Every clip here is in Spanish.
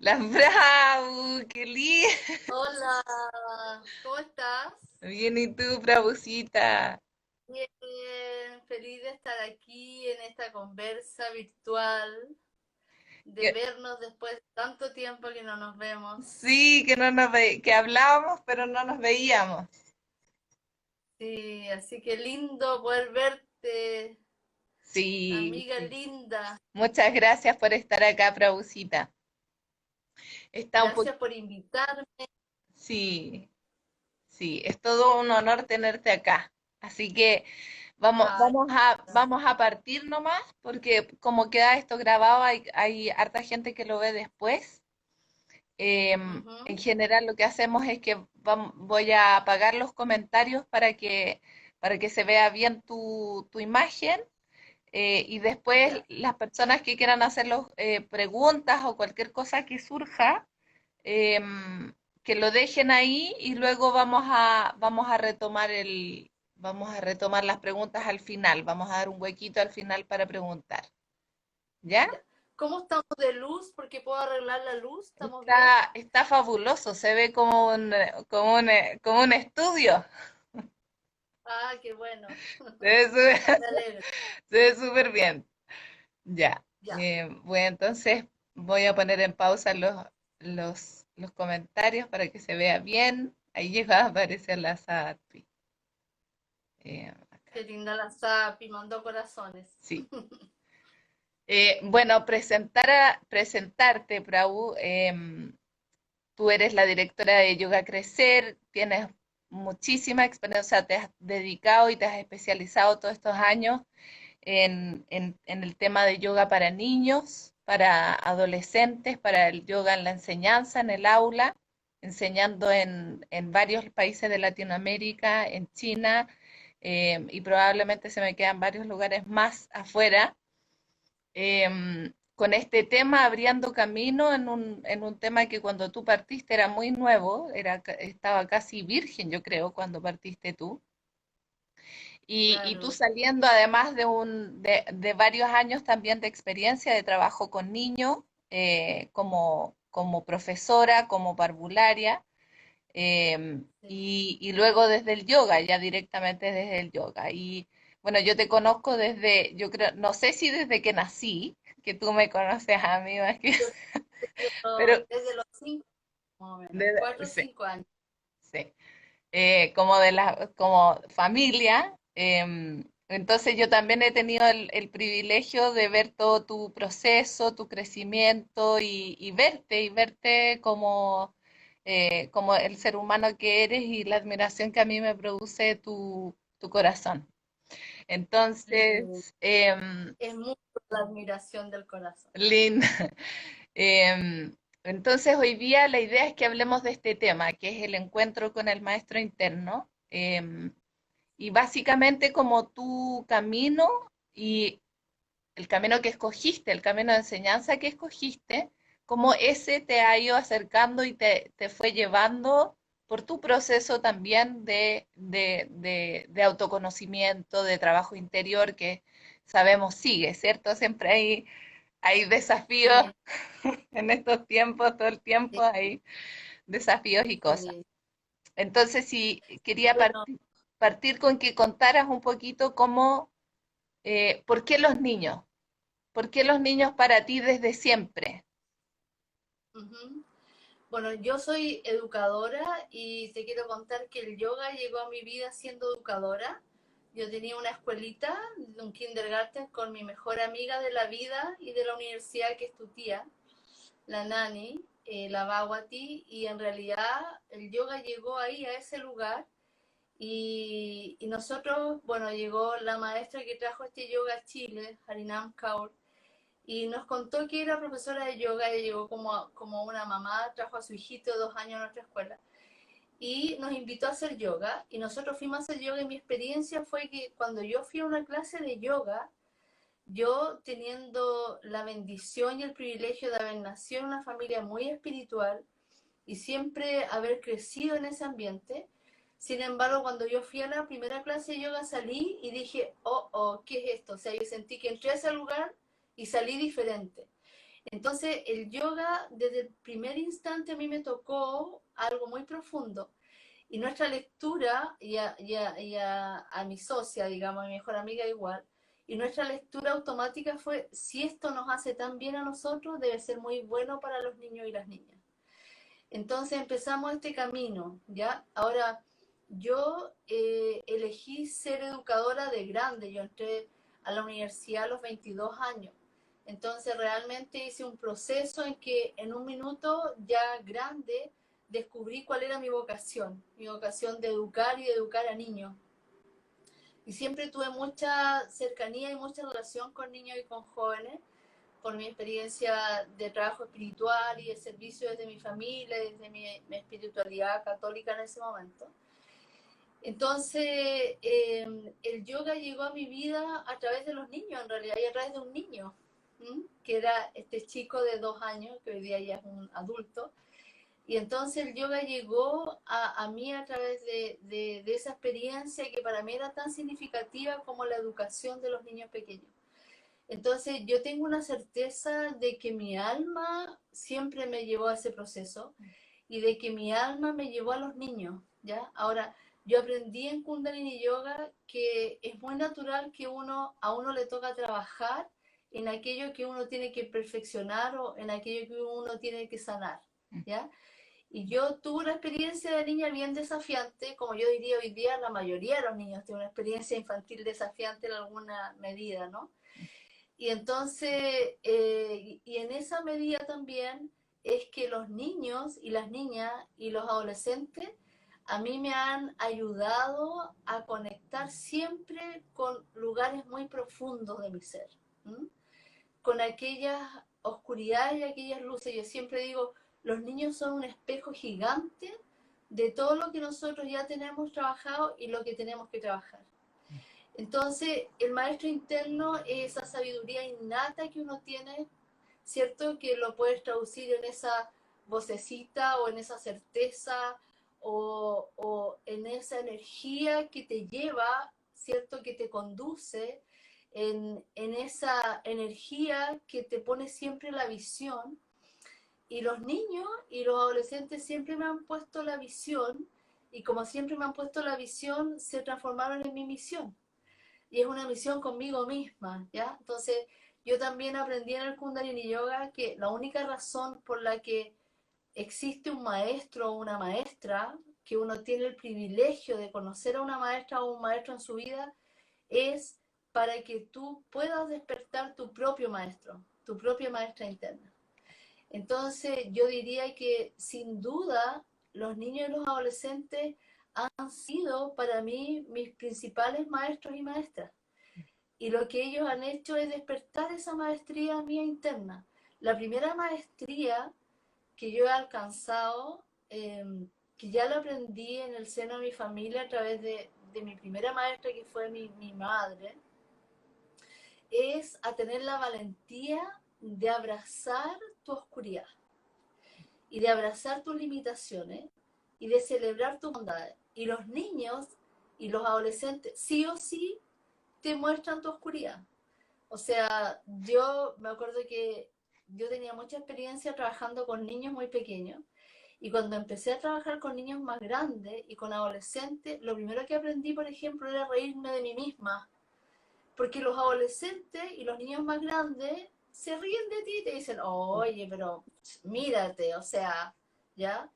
La Bravo, qué lindo. Hola, ¿cómo estás? Bien, ¿y tú, Bravucita? Bien, feliz de estar aquí en esta conversa virtual, de Que- vernos después de tanto tiempo que no nos vemos. sí, que no que hablábamos, pero no nos veíamos. Sí, así que lindo poder verte, Sí, amiga sí. linda. Muchas gracias por estar acá, Bravucita. Está un poco, Gracias por invitarme. sí, sí, es todo un honor tenerte acá. Así que Ay, vamos a partir nomás, porque como queda esto grabado, hay harta gente que lo ve después. En ujú, general lo que hacemos es que voy a apagar los comentarios para que se vea bien tu imagen, y después ya. las personas que quieran hacer preguntas o cualquier cosa que surja, que lo dejen ahí y luego vamos a retomar las preguntas al final, vamos a dar un huequito al final para preguntar. ¿Ya? Ya. ¿Cómo estamos de luz? Porque puedo arreglar la luz. ¿Estamos bien? Está fabuloso, se ve como un estudio. Ah, qué bueno. Se ve súper, Me alegro. se ve súper bien. Ya. Ya. Bueno, entonces voy a poner en pausa los comentarios para que se vea bien. Ahí llega a aparecer la SAPI. Qué Acá. linda la Sapi, mandó corazones. Sí. Bueno, presentarte, Prabhu. Tú eres la directora de Yoga Crecer, tienes muchísima experiencia, te has dedicado y te has especializado todos estos años en el tema de yoga para niños, para adolescentes, para el yoga en la enseñanza, en el aula, enseñando en varios países de Latinoamérica, en China, y probablemente se me quedan varios lugares más afuera, con este tema abriendo camino en un tema que cuando tú partiste era muy nuevo, estaba casi virgen, yo creo, cuando partiste tú. Y tú Claro. saliendo además de varios años también de experiencia de trabajo con niños, como profesora, como parvularia, Sí. y luego desde el yoga, ya directamente desde el yoga. Y bueno, yo te conozco desde, yo creo, no sé si desde que nací, que tú me conoces a mí más que, Yo, pero desde los 5, más o menos, de- 4 o sí, 5 años. sí. Como como familia. Entonces yo también he tenido el privilegio de ver todo tu proceso, tu crecimiento y verte como, como el ser humano que eres y la admiración que a mí me produce tu corazón. Eh, Entonces, es mucho la admiración del corazón. Lynn, entonces hoy día la idea es que hablemos de este tema, que es el encuentro con el maestro interno. Y básicamente como tu camino y el camino que escogiste, el camino de enseñanza que escogiste, cómo ese te ha ido acercando y te fue llevando por tu proceso también de autoconocimiento, de trabajo interior que sabemos sigue, ¿cierto? Siempre hay desafíos Sí, en estos tiempos, todo el tiempo sí, hay desafíos y cosas. sí. Entonces, sí, quería Bueno, partir con que contaras un poquito cómo, ¿por qué los niños? ¿Por qué los niños para ti desde siempre? ujú. Bueno, yo soy educadora y te quiero contar que el yoga llegó a mi vida siendo educadora. Yo tenía una escuelita, un kindergarten con mi mejor amiga de la vida y de la universidad, que es tu tía, la Nani, la Bhagwati, y en realidad el yoga llegó ahí, a ese lugar. Y nosotros, bueno, llegó la maestra que trajo este yoga a Chile, Harinam Kaur, y nos contó que era profesora de yoga. Y llegó como una mamá, trajo a su hijito 2 años a nuestra escuela y nos invitó a hacer yoga. Y nosotros fuimos a hacer yoga, y mi experiencia fue que cuando yo fui a una clase de yoga, yo teniendo la bendición y el privilegio de haber nacido en una familia muy espiritual y siempre haber crecido en ese ambiente. Sin embargo, cuando yo fui a la primera clase de yoga salí y dije, oh, oh, ¿qué es esto? O sea, yo sentí que entré a ese lugar y salí diferente. Entonces, el yoga, desde el primer instante a mí me tocó algo muy profundo. Y nuestra lectura, a mi socia, digamos, a mi mejor amiga igual, y nuestra lectura automática fue, si esto nos hace tan bien a nosotros, debe ser muy bueno para los niños y las niñas. Entonces empezamos este camino, ¿ya? Ahora, yo elegí ser educadora de grande, yo entré a la universidad a los 22 años. Entonces realmente hice un proceso en que en un minuto ya grande descubrí cuál era mi vocación de educar y de educar a niños. Y siempre tuve mucha cercanía y mucha relación con niños y con jóvenes por mi experiencia de trabajo espiritual y de servicio desde mi familia, desde mi espiritualidad católica en ese momento. Entonces, el yoga llegó a mi vida a través de los niños, en realidad, y a través de un niño, que era este chico de 2 años, que hoy día ya es un adulto. Y entonces el yoga llegó a mí a través de esa experiencia que para mí era tan significativa como la educación de los niños pequeños. Entonces yo tengo una certeza de que mi alma siempre me llevó a ese proceso y de que mi alma me llevó a los niños, ¿ya? Ahora, yo aprendí en Kundalini Yoga que es muy natural que a uno le toca trabajar en aquello que uno tiene que perfeccionar o en aquello que uno tiene que sanar, ¿ya? Y yo tuve una experiencia de niña bien desafiante, como yo diría hoy día, la mayoría de los niños tienen una experiencia infantil desafiante en alguna medida, ¿no? Y entonces, y en esa medida también es que los niños y las niñas y los adolescentes a mí me han ayudado a conectar siempre con lugares muy profundos de mi ser, ¿m? Con aquellas oscuridades y aquellas luces. Yo siempre digo, los niños son un espejo gigante de todo lo que nosotros ya tenemos trabajado y lo que tenemos que trabajar. Entonces, el maestro interno es esa sabiduría innata que uno tiene, ¿cierto? Que lo puedes traducir en esa vocecita o en esa certeza o en esa energía que te lleva, ¿cierto? Que te conduce, en esa energía que te pone siempre la visión. Y los niños y los adolescentes siempre me han puesto la visión y como siempre me han puesto la visión, se transformaron en mi misión y es una misión conmigo misma, ¿ya? Entonces, yo también aprendí en el Kundalini Yoga que la única razón por la que existe un maestro o una maestra, que uno tiene el privilegio de conocer a una maestra o un maestro en su vida, es para que tú puedas despertar tu propio maestro, tu propia maestra interna. Entonces, yo diría que sin duda los niños y los adolescentes han sido para mí mis principales maestros y maestras. Y lo que ellos han hecho es despertar esa maestría mía interna. La primera maestría que yo he alcanzado, que ya lo aprendí en el seno de mi familia a través de mi primera maestra, que fue mi madre, es a tener la valentía de abrazar tu oscuridad y de abrazar tus limitaciones y de celebrar tus bondades. Y los niños y los adolescentes sí o sí te muestran tu oscuridad. O sea, yo me acuerdo que yo tenía mucha experiencia trabajando con niños muy pequeños y cuando empecé a trabajar con niños más grandes y con adolescentes, lo primero que aprendí, por ejemplo, era reírme de mí misma, porque los adolescentes y los niños más grandes se ríen de ti y te dicen, oye, pero mírate, o sea, ¿ya?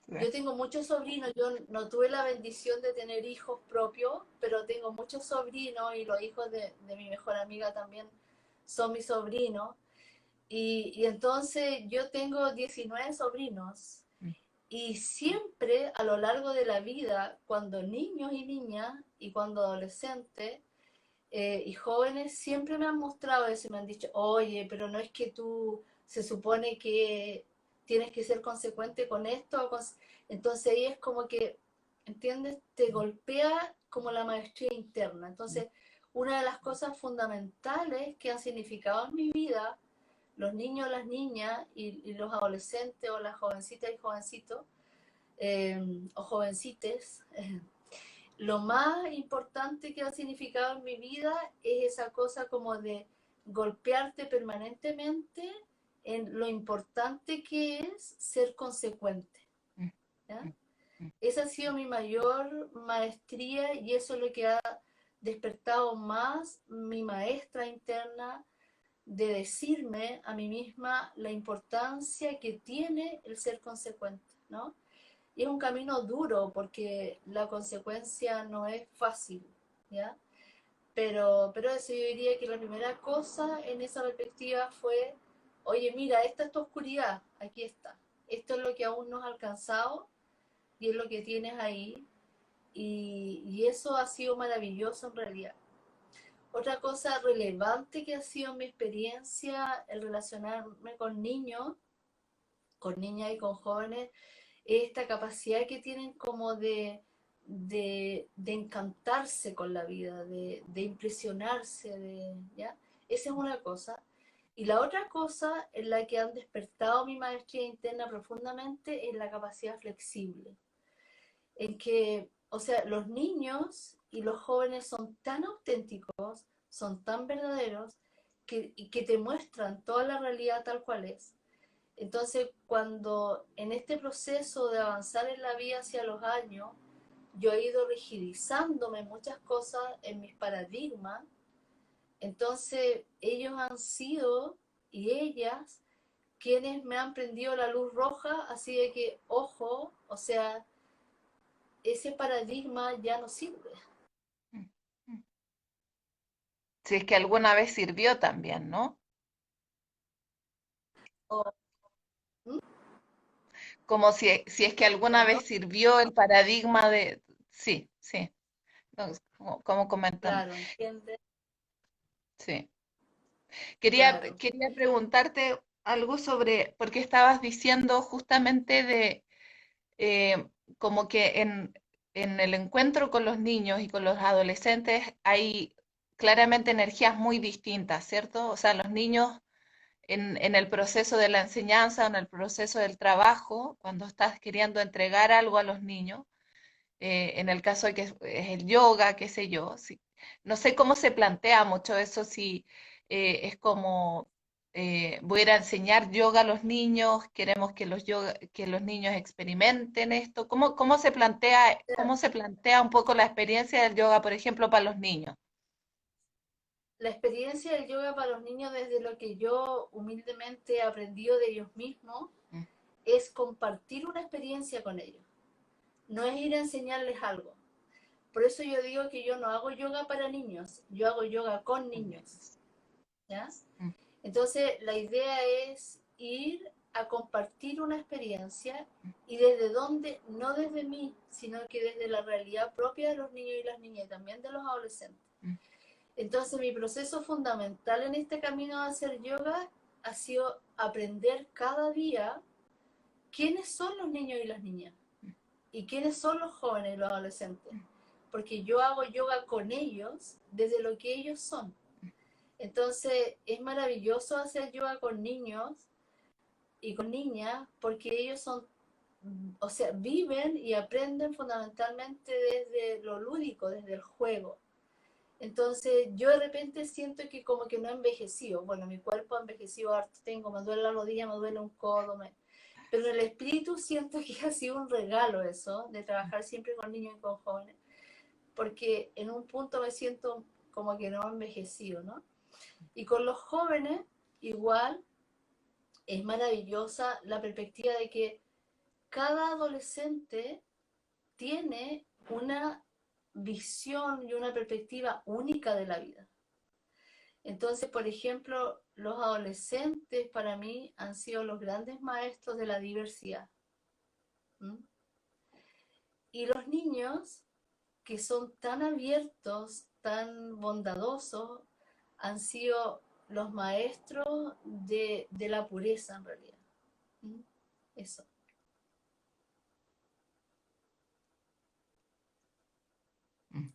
Yo tengo muchos sobrinos, yo no tuve la bendición de tener hijos propios, pero tengo muchos sobrinos y los hijos de mi mejor amiga también son mis sobrinos. Y entonces yo tengo 19 sobrinos y siempre a lo largo de la vida, cuando niños y niñas y cuando adolescentes y jóvenes siempre me han mostrado eso y me han dicho, oye, pero no es que tú se supone que tienes que ser consecuente con esto. Entonces ahí es como que, ¿entiendes? Te golpea como la maestría interna. Entonces, una de las cosas fundamentales que han significado en mi vida los niños, las niñas y los adolescentes o las jovencitas y jovencitos o jovencites, lo más importante que ha significado en mi vida es esa cosa como de golpearte permanentemente en lo importante que es ser consecuente. mm, ¿Ya? mm, mm, Esa ha sido mi mayor maestría y eso es lo que ha despertado más mi maestra interna de decirme a mí misma la importancia que tiene el ser consecuente, ¿no? Y es un camino duro porque la consecuencia no es fácil, ¿ya? Pero eso yo diría que la primera cosa en esa perspectiva fue, oye, mira, esta es tu oscuridad, aquí está. Esto es lo que aún no has alcanzado y es lo que tienes ahí. Y eso ha sido maravilloso en realidad. Otra cosa relevante que ha sido mi experiencia, el relacionarme con niños, con niñas y con jóvenes, es esta capacidad que tienen como de encantarse con la vida, de impresionarse, ¿ya? Esa es una cosa. Y la otra cosa en la que han despertado mi maestría interna profundamente es la capacidad flexible, en que, o sea, los niños y los jóvenes son tan auténticos, son tan verdaderos, que te muestran toda la realidad tal cual es. Entonces, cuando en este proceso de avanzar en la vida hacia los años, yo he ido rigidizándome muchas cosas en mis paradigmas, entonces ellos han sido y ellas quienes me han prendido la luz roja, así de que, ojo, o sea, ese paradigma ya no sirve. mm, mm. Si es que alguna vez sirvió también, ¿no? ¿Mm? Como si es que alguna Perdón, vez sirvió el paradigma de... Sí, sí, no, como comentan. claro, entiende, Sí. claro. Quería preguntarte algo sobre, porque estabas diciendo justamente de eh, como que en el encuentro con los niños y con los adolescentes hay claramente energías muy distintas, ¿cierto? O sea, los niños en el proceso de la enseñanza, en el proceso del trabajo, cuando estás queriendo entregar algo a los niños, en el caso de que es el yoga, qué sé yo, sí. No sé cómo se plantea mucho eso, si es como voy a ir a enseñar yoga a los niños, queremos que que los niños experimenten esto. Cómo se plantea un poco la experiencia del yoga, por ejemplo, para los niños? La experiencia del yoga para los niños, desde lo que yo humildemente he aprendido de ellos mismos, Mm, es compartir una experiencia con ellos. No es ir a enseñarles algo. Por eso yo digo que yo no hago yoga para niños, yo hago yoga con con niños. niños. ¿Ya? Mm, Entonces, la idea es ir a compartir una experiencia mm, y desde dónde, no desde mí, sino que desde la realidad propia de los niños y las niñas y también de los adolescentes. mm, Entonces, mi proceso fundamental en este camino de hacer yoga ha sido aprender cada día quiénes son los niños y las niñas y quiénes son los jóvenes y los adolescentes. mm, Porque yo hago yoga con ellos desde lo que ellos son. Entonces, es maravilloso hacer yoga con niños y con niñas porque ellos son, o sea, viven y aprenden fundamentalmente desde lo lúdico, desde el juego. Entonces yo de repente siento que como que no he envejecido. Bueno, mi cuerpo ha envejecido harto, tengo, me duele la rodilla, me duele un codo, pero en el espíritu siento que ha sido un regalo eso, de trabajar siempre con niños y con jóvenes, porque en un punto me siento como que no he envejecido, ¿no? Y con los jóvenes igual es maravillosa la perspectiva de que cada adolescente tiene una visión y una perspectiva única de la vida. Entonces, por ejemplo, los adolescentes para mí han sido los grandes maestros de la diversidad. ¿Mm? Y los niños, que son tan abiertos, tan bondadosos, han sido los maestros de la pureza en realidad. ¿Mm? Eso. mm.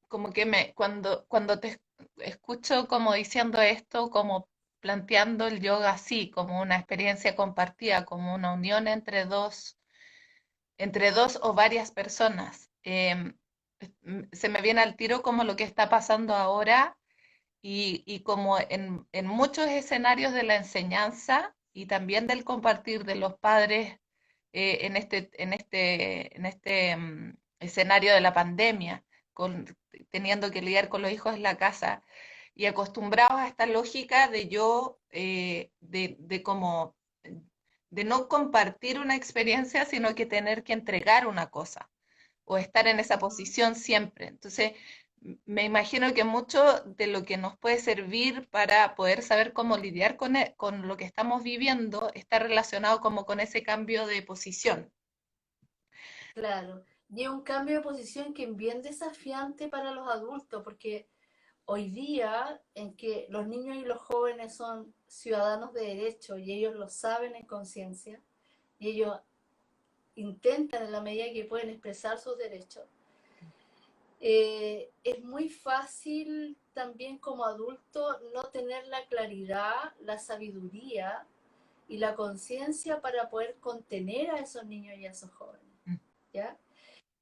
Como que cuando te escucho como diciendo esto, como planteando el yoga así, como una experiencia compartida, como una unión entre dos o varias personas, se me viene al tiro como lo que está pasando ahora y como en muchos escenarios de la enseñanza y también del compartir de los padres en este escenario de la pandemia, teniendo que lidiar con los hijos en la casa y acostumbrados a esta lógica de yo, de como, de no compartir una experiencia, sino que tener que entregar una cosa o estar en esa Ujú. posición siempre. Entonces, me imagino que mucho de lo que nos puede servir para poder saber cómo lidiar con lo que estamos viviendo está relacionado como con ese cambio de posición. Claro. Y es un cambio de posición que es bien desafiante para los adultos, porque hoy día en que los niños y los jóvenes son ciudadanos de derecho y ellos lo saben en conciencia, y ellos intentan en la medida que pueden expresar sus derechos, es muy fácil también como adulto no tener la claridad, la sabiduría y la conciencia para poder contener a esos niños y a esos jóvenes, Mm, ¿ya?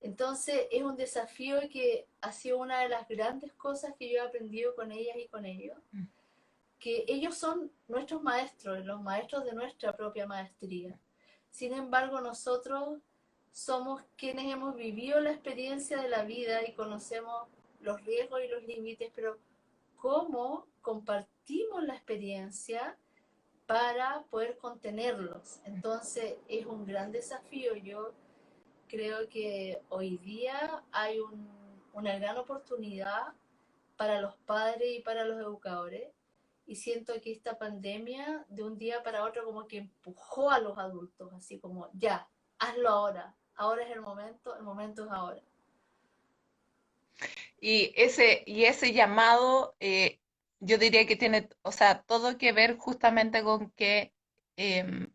Entonces es un desafío que ha sido una de las grandes cosas que yo he aprendido con ellas y con ellos, mm, que ellos son nuestros maestros, los maestros de nuestra propia maestría. Sin embargo, nosotros somos quienes hemos vivido la experiencia de la vida y conocemos los riesgos y los límites, pero cómo compartimos la experiencia para poder contenerlos. Entonces es un gran desafío. Yo creo que hoy día hay una gran oportunidad para los padres y para los educadores. Y siento que esta pandemia de un día para otro como que empujó a los adultos, así como, ya, hazlo ahora, ahora es el momento es ahora. y ese llamado, yo diría que tiene, o sea, todo que ver justamente con que, em,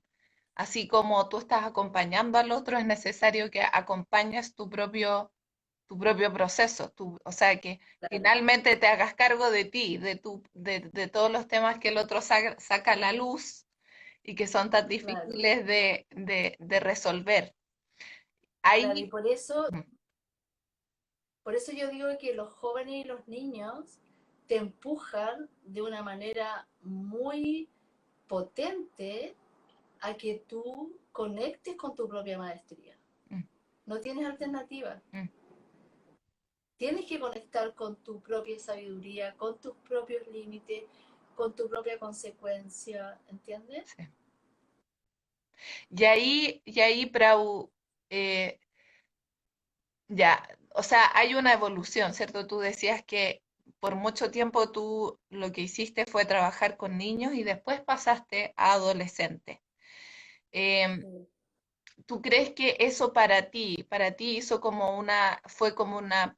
así como tú estás acompañando al otro, es necesario que acompañes tu propio proceso, o sea, que Claro, finalmente te hagas cargo de ti, de todos los temas que el otro saca a la luz y que son tan claro, difíciles de resolver. claro. Y Ahí, por eso yo digo que los jóvenes y los niños te empujan de una manera muy potente a que tú conectes con tu propia maestría. mm, No tienes alternativa. mm, Tienes que conectar con tu propia sabiduría, con tus propios límites, con tu propia consecuencia, ¿entiendes? sí. Y ahí, Prau, eh, ya, o sea, hay una evolución, ¿cierto? Tú decías que por mucho tiempo tú lo que hiciste fue trabajar con niños y después pasaste a adolescentes. Em, Sí. ¿Tú crees que eso para ti hizo como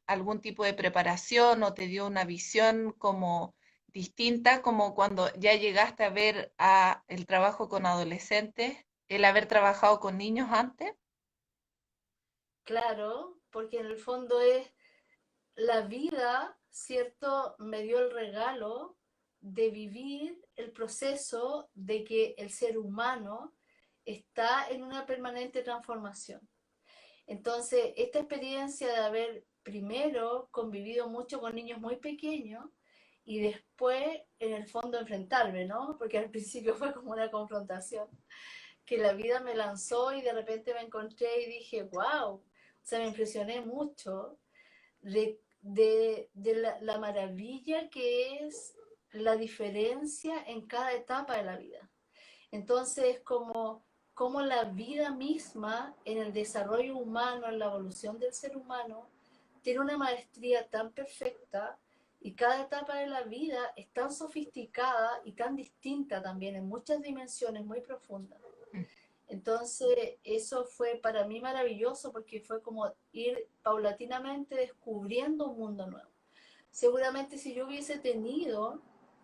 algún tipo de preparación o te dio una visión como distinta, como cuando ya llegaste a ver el trabajo con adolescentes, el haber trabajado con niños antes? Claro, porque en el fondo es la vida, ¿cierto? Me dio el regalo de vivir el proceso de que el ser humano está en una permanente transformación. Entonces, esta experiencia de haber primero convivido mucho con niños muy pequeños y después, en el fondo, enfrentarme, ¿no? Porque al principio fue como una confrontación, que la vida me lanzó y de repente me encontré y dije, wow, o sea, me impresioné mucho de la maravilla que es la diferencia en cada etapa de la vida. Entonces, como la vida misma en el desarrollo humano, en la evolución del ser humano, tiene una maestría tan perfecta y cada etapa de la vida es tan sofisticada y tan distinta también en muchas dimensiones muy profundas. Mm, Entonces, eso fue para mí maravilloso porque fue como ir paulatinamente descubriendo un mundo nuevo. Seguramente si yo hubiese tenido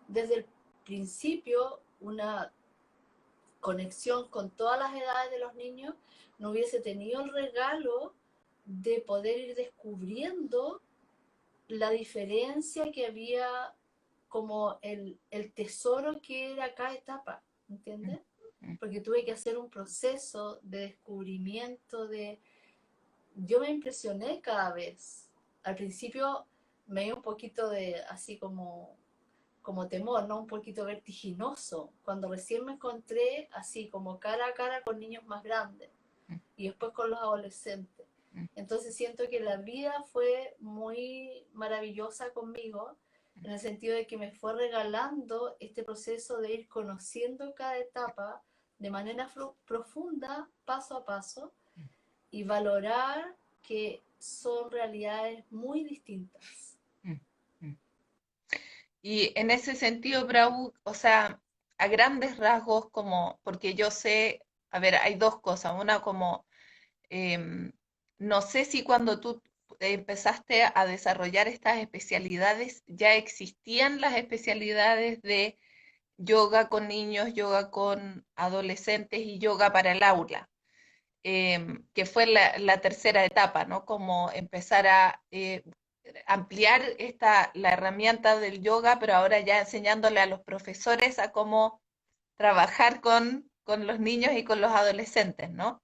desde el principio una conexión con todas las edades de los niños, no hubiese tenido el regalo de poder ir descubriendo la diferencia que había como el tesoro que era cada etapa, mm, ¿entiendes? mm. Porque tuve que hacer un proceso de descubrimiento de... Yo me impresioné cada vez. Al principio me dio un poquito de así como como temor, ¿no? Un poquito vertiginoso, cuando recién me encontré así como cara a cara con niños más grandes y después con los adolescentes. Entonces siento que la vida fue muy maravillosa conmigo, en el sentido de que me fue regalando este proceso de ir conociendo cada etapa de manera profunda, paso a paso, y valorar que son realidades muy distintas. Y en ese sentido, Bravo, o sea, a grandes rasgos, como, porque yo sé, a ver, hay dos cosas. Una como, em, no sé si cuando tú empezaste a desarrollar estas especialidades, ya existían las especialidades de yoga con niños, yoga con adolescentes y yoga para el aula, que fue la tercera etapa, ¿no? Como empezar a ampliar la herramienta del yoga, pero ahora ya enseñándole a los profesores a cómo trabajar con los niños y con los adolescentes, ¿no?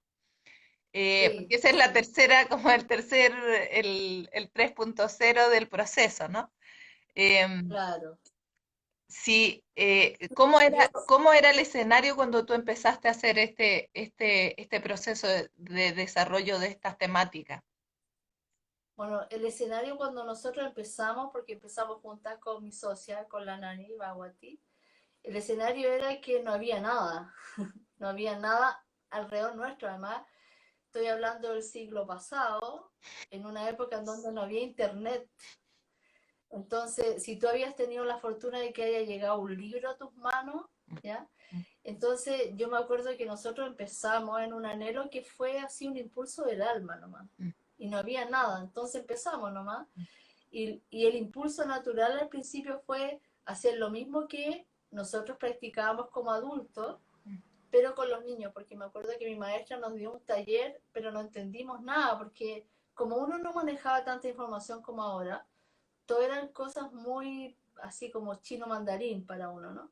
Sí, Porque esa es la sí, tercera, como el 3.0 del proceso, ¿no? Em, claro. sí, Yo, cómo era el escenario cuando tú empezaste a hacer este proceso de desarrollo de estas temáticas? bueno, el escenario cuando nosotros empezamos, porque empezamos juntas con mi socia, con la Nani Bhagwati, el escenario era que no había nada, no había nada alrededor nuestro. Además, estoy hablando del siglo pasado, en una época en donde no había internet. Entonces, si tú habías tenido la fortuna de que haya llegado un libro a tus manos, ¿ya? Entonces, yo me acuerdo que nosotros empezamos en un anhelo que fue así un impulso del alma nomás. Y no había nada, entonces empezamos nomás. Y el impulso natural al principio fue hacer lo mismo que nosotros practicábamos como adultos, pero con los niños, porque me acuerdo que mi maestra nos dio un taller, pero no entendimos nada, porque como uno no manejaba tanta información como ahora, todo eran cosas muy así como chino mandarín para uno, ¿no?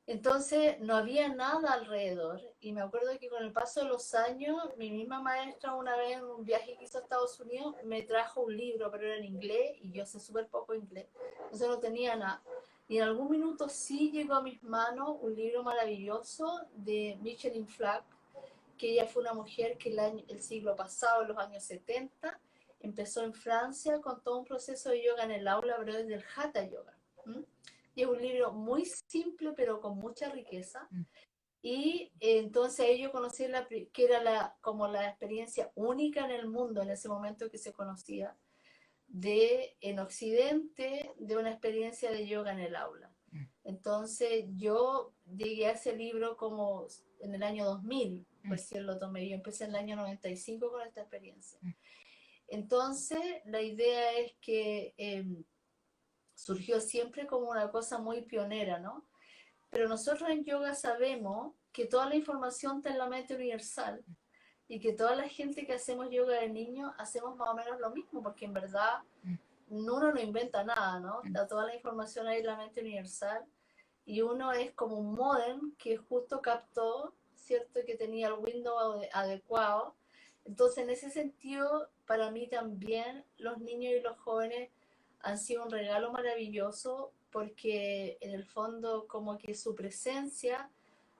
Entonces no había nada alrededor y me acuerdo que con el paso de los años mi misma maestra una vez en un viaje que hizo a Estados Unidos me trajo un libro, pero era en inglés y yo sé súper poco inglés, entonces no tenía nada. Y en algún minuto sí llegó a mis manos un libro maravilloso de Micheline Flack, que ella fue una mujer que el siglo pasado, en los años 70, empezó en Francia con todo un proceso de yoga en el aula, pero desde el Hatha Yoga. ¿Mm? Y es un libro muy simple, pero con mucha riqueza. Y entonces ahí yo conocí que era como la experiencia única en el mundo en ese momento que se conocía, en Occidente, de una experiencia de yoga en el aula. Entonces yo llegué a ese libro como en el año 2000, recién lo tomé. Yo empecé en el año 95 con esta experiencia. Entonces la idea es que surgió siempre como una cosa muy pionera, ¿no? Pero nosotros en yoga sabemos que toda la información está en la mente universal y que toda la gente que hacemos yoga de niños hacemos más o menos lo mismo, porque en verdad uno no inventa nada, ¿no? Está toda la información ahí en la mente universal y uno es como un modem que justo captó, ¿cierto? Que tenía el Windows adecuado. Entonces, en ese sentido, para mí también los niños y los jóvenes han sido un regalo maravilloso porque en el fondo como que su presencia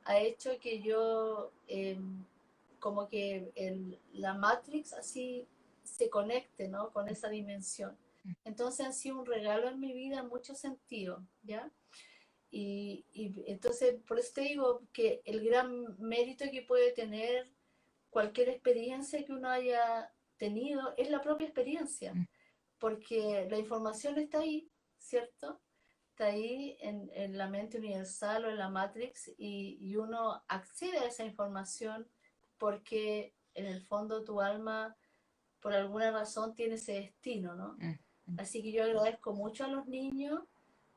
ha hecho que yo, como que la Matrix así se conecte, ¿no? Con esa dimensión. Entonces han sido un regalo en mi vida en muchos sentidos, ¿ya? Y entonces, por eso te digo que el gran mérito que puede tener cualquier experiencia que uno haya tenido es la propia experiencia, porque la información está ahí, ¿cierto? Está ahí en la mente universal o en la Matrix y uno accede a esa información porque en el fondo tu alma por alguna razón tiene ese destino, ¿no? Así que yo agradezco mucho a los niños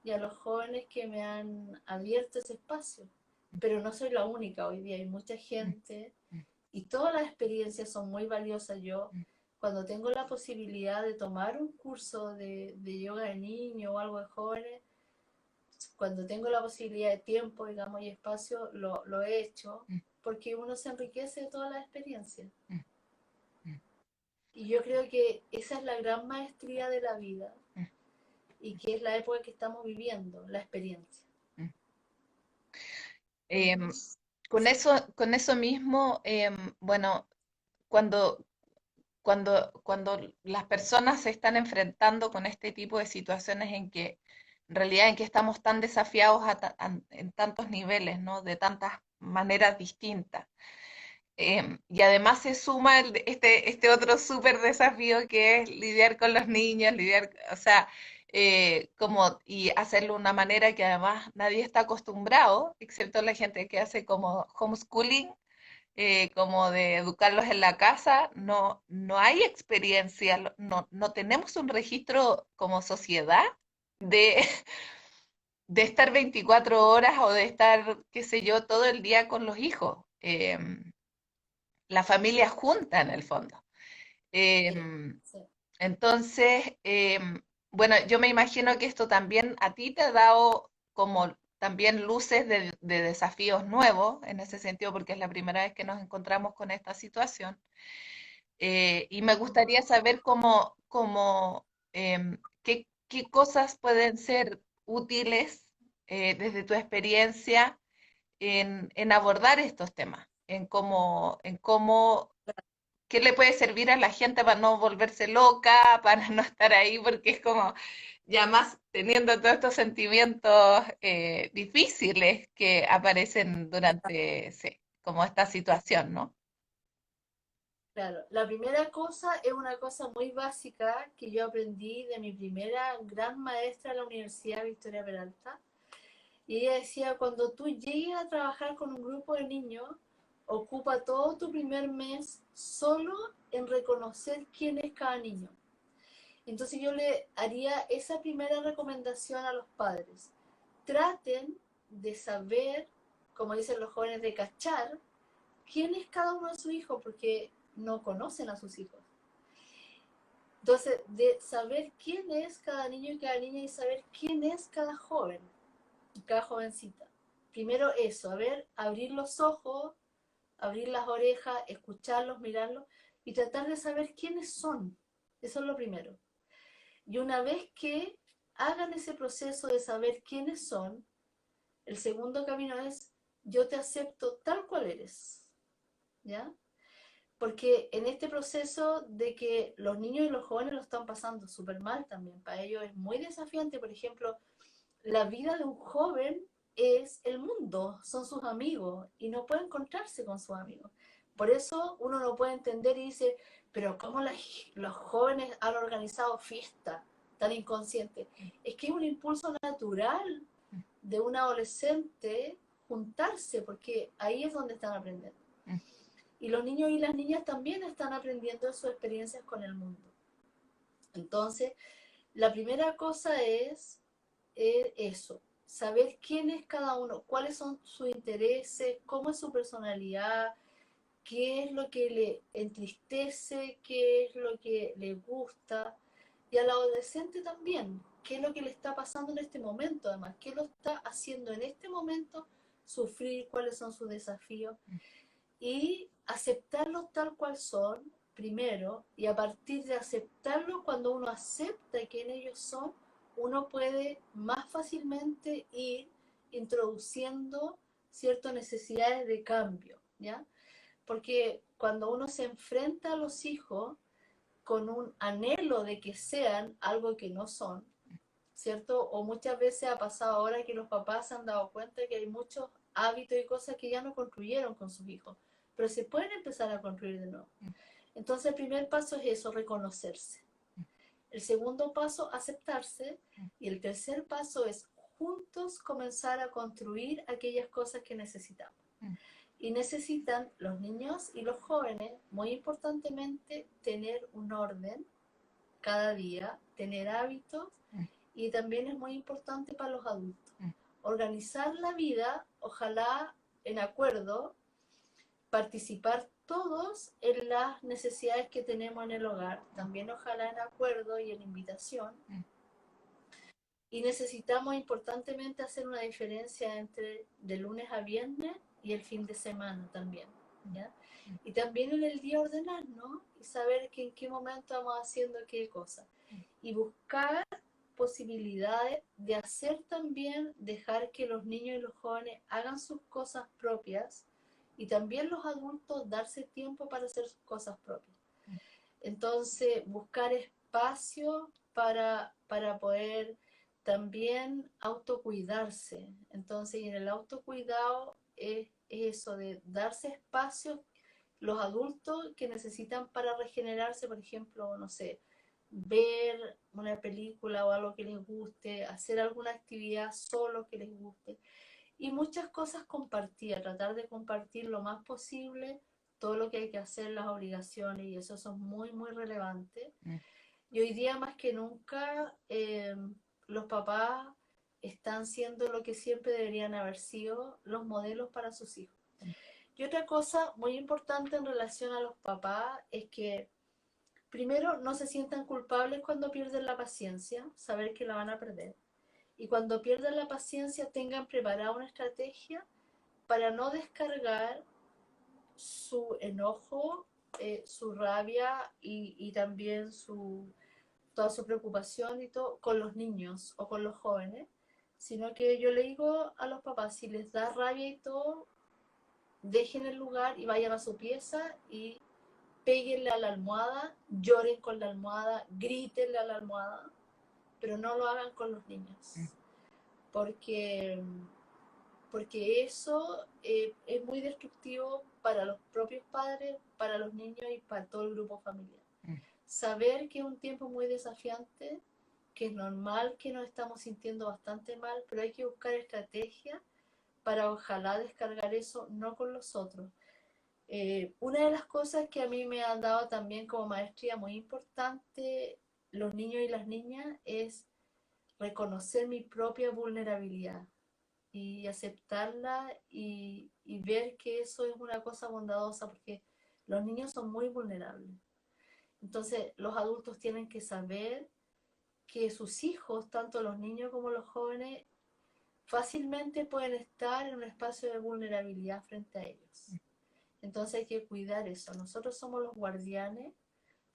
y a los jóvenes que me han abierto ese espacio. Pero no soy la única hoy día, hay mucha gente y todas las experiencias son muy valiosas. Yo, cuando tengo la posibilidad de tomar un curso de yoga de niño o algo de jóvenes, cuando tengo la posibilidad de tiempo, digamos, y espacio, lo he hecho porque uno se enriquece de todas las experiencias. Y yo creo que esa es la gran maestría de la vida, y que es la época que estamos viviendo, la experiencia. Em, Ujú. con eso mismo, bueno, cuando, cuando las personas se están enfrentando con este tipo de situaciones en que, en realidad, en que estamos tan desafiados en tantos niveles, ¿no? De tantas maneras distintas. Y además se suma este otro súper desafío que es lidiar con los niños, lidiar, o sea, y hacerlo de una manera que además nadie está acostumbrado, excepto la gente que hace como homeschooling, como de educarlos en la casa, no hay experiencia, no tenemos un registro como sociedad de, de estar 24 horas o de estar, qué sé yo, todo el día con los hijos. La familia junta en el fondo. Sí, Em, sí. entonces, bueno, yo me imagino que esto también a ti te ha dado como también luces de desafíos nuevos en ese sentido, porque es la primera vez que nos encontramos con esta situación. Y me gustaría Ujú. saber qué cosas pueden ser útiles desde tu experiencia en abordar estos temas, en cómo qué le puede servir a la gente para no volverse loca, para no estar ahí, porque es como ya más teniendo todos estos sentimientos difíciles que aparecen durante, sí, como esta situación, ¿no? Claro, la primera cosa es una cosa muy básica que yo aprendí de mi primera gran maestra de la Universidad, Victoria Peralta. Y ella decía, cuando tú llegues a trabajar con un grupo de niños, ocupa todo tu primer mes solo en reconocer quién es cada niño. Entonces yo le haría esa primera recomendación a los padres. Traten de saber, como dicen los jóvenes, de cachar quién es cada uno de sus hijos, porque no conocen a sus hijos. Entonces, de saber quién es cada niño y cada niña y saber quién es cada joven y cada jovencita. Primero eso, a ver, abrir los ojos, abrir las orejas, escucharlos, mirarlos y tratar de saber quiénes son. Eso es lo primero. Y una vez que hagan ese proceso de saber quiénes son, el segundo camino es yo te acepto tal cual eres. ¿Ya? Porque en este proceso de que los niños y los jóvenes lo están pasando súper mal también, para ellos es muy desafiante, por ejemplo, la vida de un joven es el mundo, son sus amigos y no puede encontrarse con sus amigos. Por eso uno no puede entender y dice, pero ¿cómo los jóvenes han organizado fiesta tan inconsciente? Es que es un impulso natural de un adolescente juntarse, porque ahí es donde están aprendiendo. Y los niños y las niñas también están aprendiendo sus experiencias con el mundo. Entonces, la primera cosa es eso, saber quién es cada uno, cuáles son sus intereses, cómo es su personalidad, qué es lo que le entristece, qué es lo que le gusta. Y al adolescente también, qué es lo que le está pasando en este momento, además, qué lo está haciendo en este momento sufrir, cuáles son sus desafíos y aceptarlos tal cual son, primero, y a partir de aceptarlos, cuando uno acepta quién ellos son, uno puede más fácilmente ir introduciendo ciertas necesidades de cambio, ¿ya? Porque cuando uno se enfrenta a los hijos con un anhelo de que sean algo que no son, ¿cierto? O muchas veces ha pasado ahora que los papás se han dado cuenta que hay muchos hábitos y cosas que ya no construyeron con sus hijos, pero se pueden empezar a construir de nuevo. Entonces el primer paso es eso, reconocerse. El segundo paso, aceptarse. Y el tercer paso es juntos comenzar a construir aquellas cosas que necesitamos. Y necesitan los niños y los jóvenes, muy importantemente, tener un orden cada día, tener hábitos y también es muy importante para los adultos. Organizar la vida, ojalá en acuerdo, participar todos en las necesidades que tenemos en el hogar, también ojalá en acuerdo y en invitación. Y necesitamos importantemente hacer una diferencia entre de lunes a viernes y el fin de semana también. ¿Ya? Y también en el día ordenarnos y saber que en qué momento vamos haciendo qué cosa. Y buscar posibilidades de hacer también, dejar que los niños y los jóvenes hagan sus cosas propias y también los adultos darse tiempo para hacer sus cosas propias. Entonces, buscar espacio para poder también autocuidarse. Entonces, en el autocuidado es eso de darse espacio los adultos que necesitan para regenerarse, por ejemplo, no sé, ver una película o algo que les guste, hacer alguna actividad solo que les guste y muchas cosas compartir, tratar de compartir lo más posible todo lo que hay que hacer, las obligaciones y eso son muy, muy relevantes. Mm. Y hoy día más que nunca los papás están siendo lo que siempre deberían haber sido los modelos para sus hijos. Y otra cosa muy importante en relación a los papás es que primero no se sientan culpables cuando pierden la paciencia, saber que la van a perder. Y cuando pierdan la paciencia tengan preparada una estrategia para no descargar su enojo, su rabia y también toda su preocupación y todo con los niños o con los jóvenes, sino que yo le digo a los papás, si les da rabia y todo, dejen el lugar y vayan a su pieza y péguenle a la almohada, lloren con la almohada, grítenle a la almohada, pero no lo hagan con los niños, porque, porque eso es muy destructivo para los propios padres, para los niños y para todo el grupo familiar. Saber que es un tiempo muy desafiante, que es normal que nos estamos sintiendo bastante mal, pero hay que buscar estrategias para ojalá descargar eso, no con los otros. Una de las cosas que a mí me han dado también como maestría muy importante los niños y las niñas es reconocer mi propia vulnerabilidad y aceptarla y ver que eso es una cosa bondadosa porque los niños son muy vulnerables. Entonces los adultos tienen que saber que sus hijos, tanto los niños como los jóvenes, fácilmente pueden estar en un espacio de vulnerabilidad frente a ellos. Entonces hay que cuidar eso. Nosotros somos los guardianes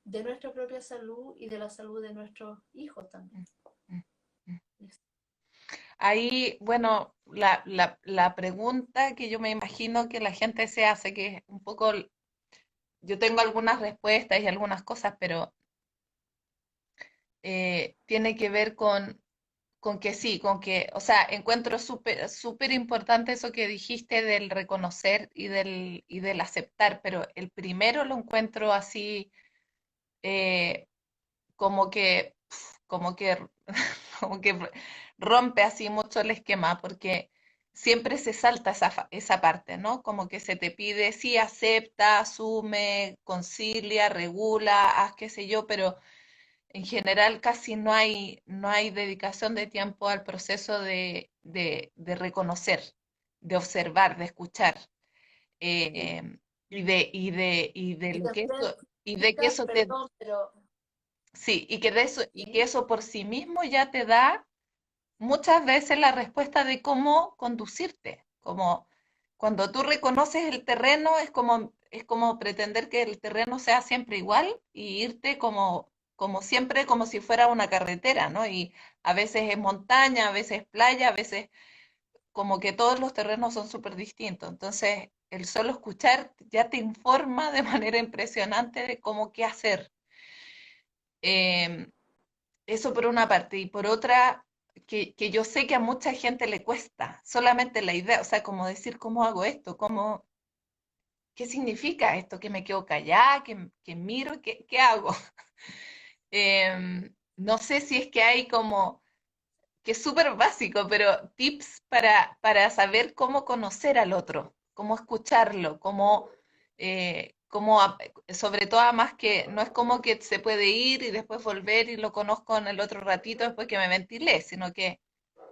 de nuestra propia salud y de la salud de nuestros hijos también. Ahí, bueno, la pregunta que yo me imagino que la gente se hace, que es un poco, yo tengo algunas respuestas y algunas cosas, pero tiene que ver con que sí, con que, o sea, encuentro súper, súper importante eso que dijiste del reconocer y del aceptar, pero el primero lo encuentro así, eh, como que, como que, como que rompe así mucho el esquema, porque siempre se salta esa parte, ¿no? Como que se te pide, sí, acepta, asume, concilia, regula, haz qué sé yo, pero en general casi no hay dedicación de tiempo al proceso de reconocer, de observar, de escuchar, y de Y lo de que hacer eso, y de que críticas, eso te, perdón, pero sí, y que ¿sí? eso por sí mismo ya te da muchas veces la respuesta de cómo conducirte. Como cuando tú reconoces el terreno, es como pretender que el terreno sea siempre igual y irte como, como siempre, como si fuera una carretera, ¿no? Y a veces es montaña, a veces es playa, a veces como que todos los terrenos son súper distintos. Entonces, el solo escuchar ya te informa de manera impresionante de cómo qué hacer. Eh, Eso por una parte. Y por otra, que yo sé que a mucha gente le cuesta solamente la idea, o sea, como decir, ¿cómo hago esto? ¿Cómo, qué significa esto? ¿Que me quedo callada? Que miro? ¿Qué hago? No sé si es que hay como, que es súper básico, pero tips para saber cómo conocer al otro, cómo escucharlo, sobre todo además que no es como que se puede ir y después volver y lo conozco en el otro ratito después que me ventilé, sino que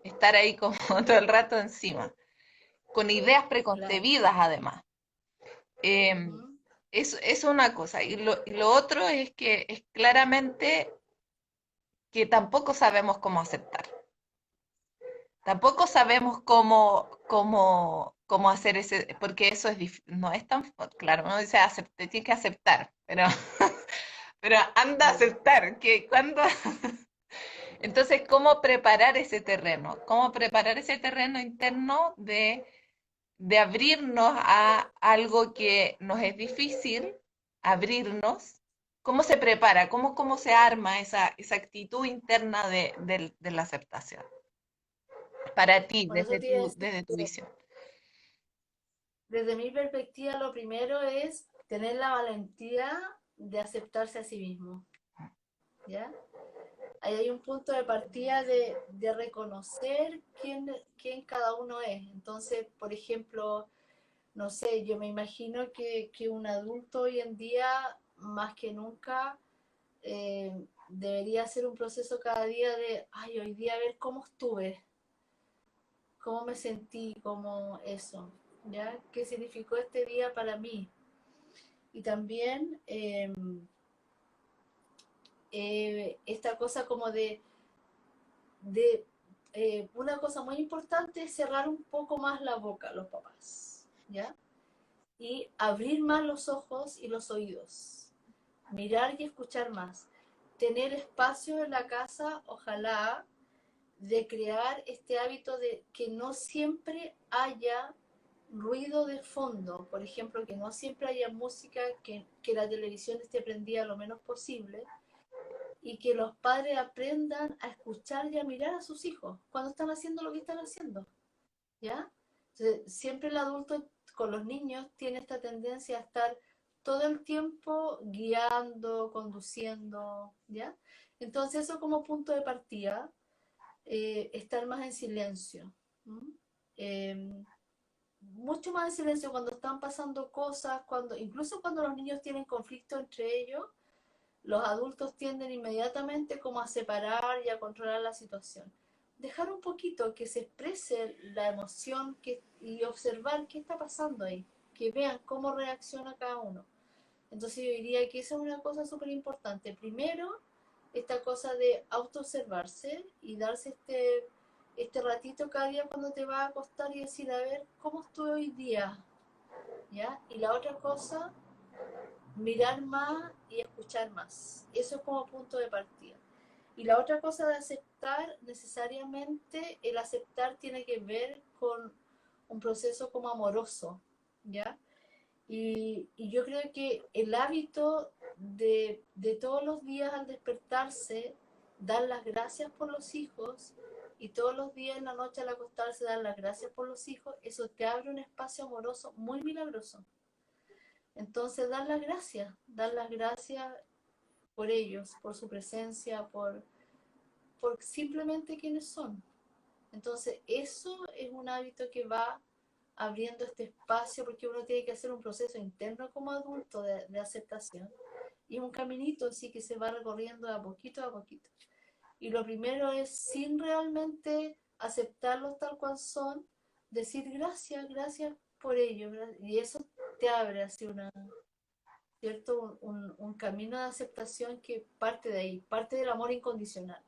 estar ahí como todo el rato encima, con ideas Claro. preconcebidas además. Eh, Ujú. es una cosa. Y lo otro es que es claramente que tampoco sabemos cómo aceptar. Tampoco sabemos cómo hacer ese, porque eso no es tan, claro, uno dice, te tienes que aceptar, pero, pero anda a Claro. aceptar, que cuando, Entonces, ¿cómo preparar ese terreno? ¿Cómo preparar ese terreno interno de abrirnos a algo que nos es difícil, abrirnos? ¿Cómo se prepara? ¿Cómo se arma esa actitud interna de la aceptación? Para ti, Bueno, eso te iba a decir desde tu que visión. desde mi perspectiva, lo primero es tener la valentía de aceptarse a sí mismo, ¿ya? Ahí hay un punto de partida de reconocer quién cada uno es. Entonces, por ejemplo, no sé, yo me imagino que un adulto hoy en día, más que nunca, debería hacer un proceso cada día de, ay, hoy día a ver cómo estuve, cómo me sentí, cómo eso, ¿ya? ¿Qué significó este día para mí? Y también esta cosa como de una cosa muy importante es cerrar un poco más la boca los papás, ¿ya? Y abrir más los ojos y los oídos, mirar y escuchar más, tener espacio en la casa, ojalá, de crear este hábito de que no siempre haya ruido de fondo, por ejemplo, que no siempre haya música, que la televisión esté prendida lo menos posible, y que los padres aprendan a escuchar y a mirar a sus hijos cuando están haciendo lo que están haciendo, ¿ya? Entonces, siempre el adulto con los niños tiene esta tendencia a estar todo el tiempo guiando, conduciendo, ¿ya? Entonces eso como punto de partida, estar más en silencio. Eh, mucho más en silencio cuando están pasando cosas, incluso cuando los niños tienen conflicto entre ellos, los adultos tienden inmediatamente como a separar y a controlar la situación. Dejar un poquito que se exprese la emoción y observar qué está pasando ahí, que vean cómo reacciona cada uno. Entonces yo diría que esa es una cosa súper importante. Primero, esta cosa de autoobservarse y darse este ratito cada día cuando te vas a acostar y decir, a ver, ¿cómo estoy hoy día? ¿Ya? Y la otra cosa, mirar más y escuchar más. Eso es como punto de partida. Y la otra cosa de aceptar, necesariamente el aceptar tiene que ver con un proceso como amoroso, ¿ya? Y yo creo que el hábito de todos los días al despertarse, dar las gracias por los hijos, y todos los días en la noche al acostarse dar las gracias por los hijos, eso te abre un espacio amoroso muy milagroso. Entonces, dar las gracias por ellos, por su presencia, por simplemente quienes son. Entonces, eso es un hábito que va abriendo este espacio porque uno tiene que hacer un proceso interno como adulto de aceptación y un caminito así que se va recorriendo de a poquito a poquito. Y lo primero es, sin realmente aceptarlos tal cual son, decir gracias, gracias por ello. Y eso te abre así ¿cierto? Un camino de aceptación que parte de ahí, parte del amor incondicional.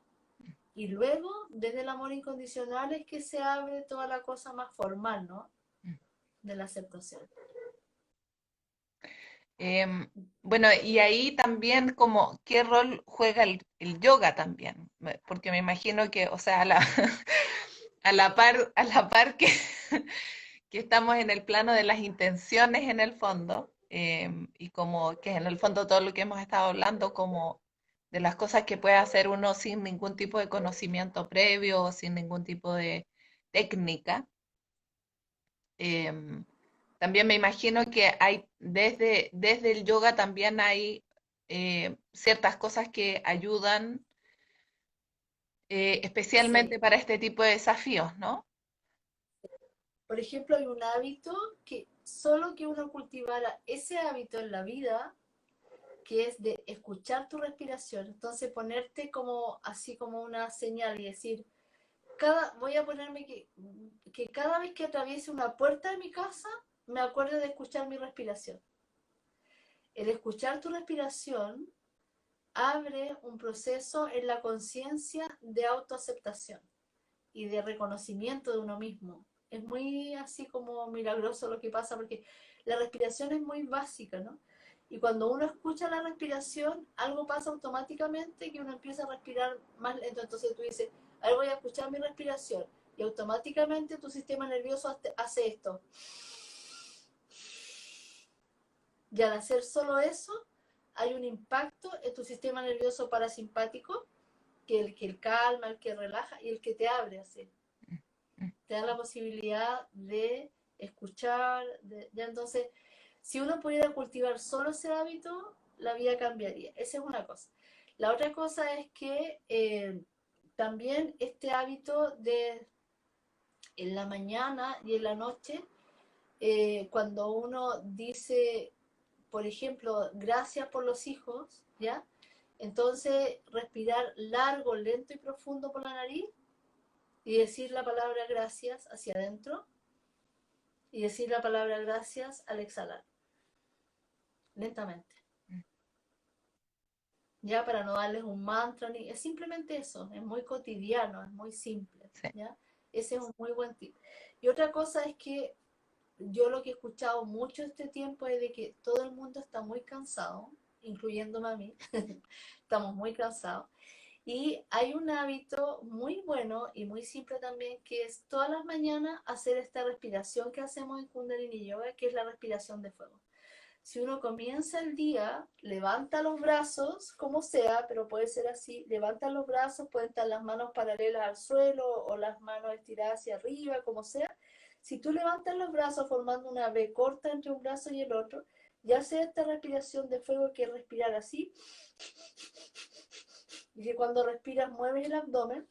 Y luego, desde el amor incondicional es que se abre toda la cosa más formal, ¿no? De la aceptación. Em, bueno, y ahí también como, ¿qué rol juega el yoga también? Porque me imagino que, o sea, a la par que estamos en el plano de las intenciones en el fondo, y como que en el fondo todo lo que hemos estado hablando, como de las cosas que puede hacer uno sin ningún tipo de conocimiento previo, sin ningún tipo de técnica. em, También me imagino que hay, desde el yoga también hay ciertas cosas que ayudan especialmente Sí. para este tipo de desafíos, ¿no? Por ejemplo, hay un hábito que solo que uno cultivara ese hábito en la vida, que es de escuchar tu respiración. Entonces ponerte como así como una señal y decir, voy a ponerme que cada vez que atraviese una puerta de mi casa, me acuerde de escuchar mi respiración. El escuchar tu respiración abre un proceso en la conciencia de autoaceptación y de reconocimiento de uno mismo. Es muy así como milagroso lo que pasa porque la respiración es muy básica, ¿no? Y cuando uno escucha la respiración, algo pasa automáticamente que uno empieza a respirar más lento. Entonces tú dices, a ver, voy a escuchar mi respiración. Y automáticamente tu sistema nervioso hace esto. Y al hacer solo eso, hay un impacto en tu sistema nervioso parasimpático, que el calma, el que relaja y el que te abre así. Te da la posibilidad de escuchar. Ya entonces, si uno pudiera cultivar solo ese hábito, la vida cambiaría. Esa es una cosa. La otra cosa es que también este hábito de en la mañana y en la noche, cuando uno dice, por ejemplo, gracias por los hijos, ¿ya? Entonces, respirar largo, lento y profundo por la nariz y decir la palabra gracias hacia adentro y decir la palabra gracias al exhalar, lentamente. Ya para no darles un mantra, ni, es simplemente eso, es muy cotidiano, es muy simple, Sí. ¿ya? Ese es un muy buen tip. Y otra cosa es que yo lo que he escuchado mucho este tiempo es de que todo el mundo está muy cansado, incluyéndome a mí, estamos muy cansados. Y hay un hábito muy bueno y muy simple también, que es todas las mañanas hacer esta respiración que hacemos en Kundalini Yoga, que es la respiración de fuego. Si uno comienza el día, levanta los brazos, como sea, pero puede ser así, levanta los brazos, pueden estar las manos paralelas al suelo o las manos estiradas hacia arriba, como sea. Si tú levantas los brazos formando una V corta entre un brazo y el otro, ya sea esta respiración de fuego, que es respirar así, y que cuando respiras mueves el abdomen.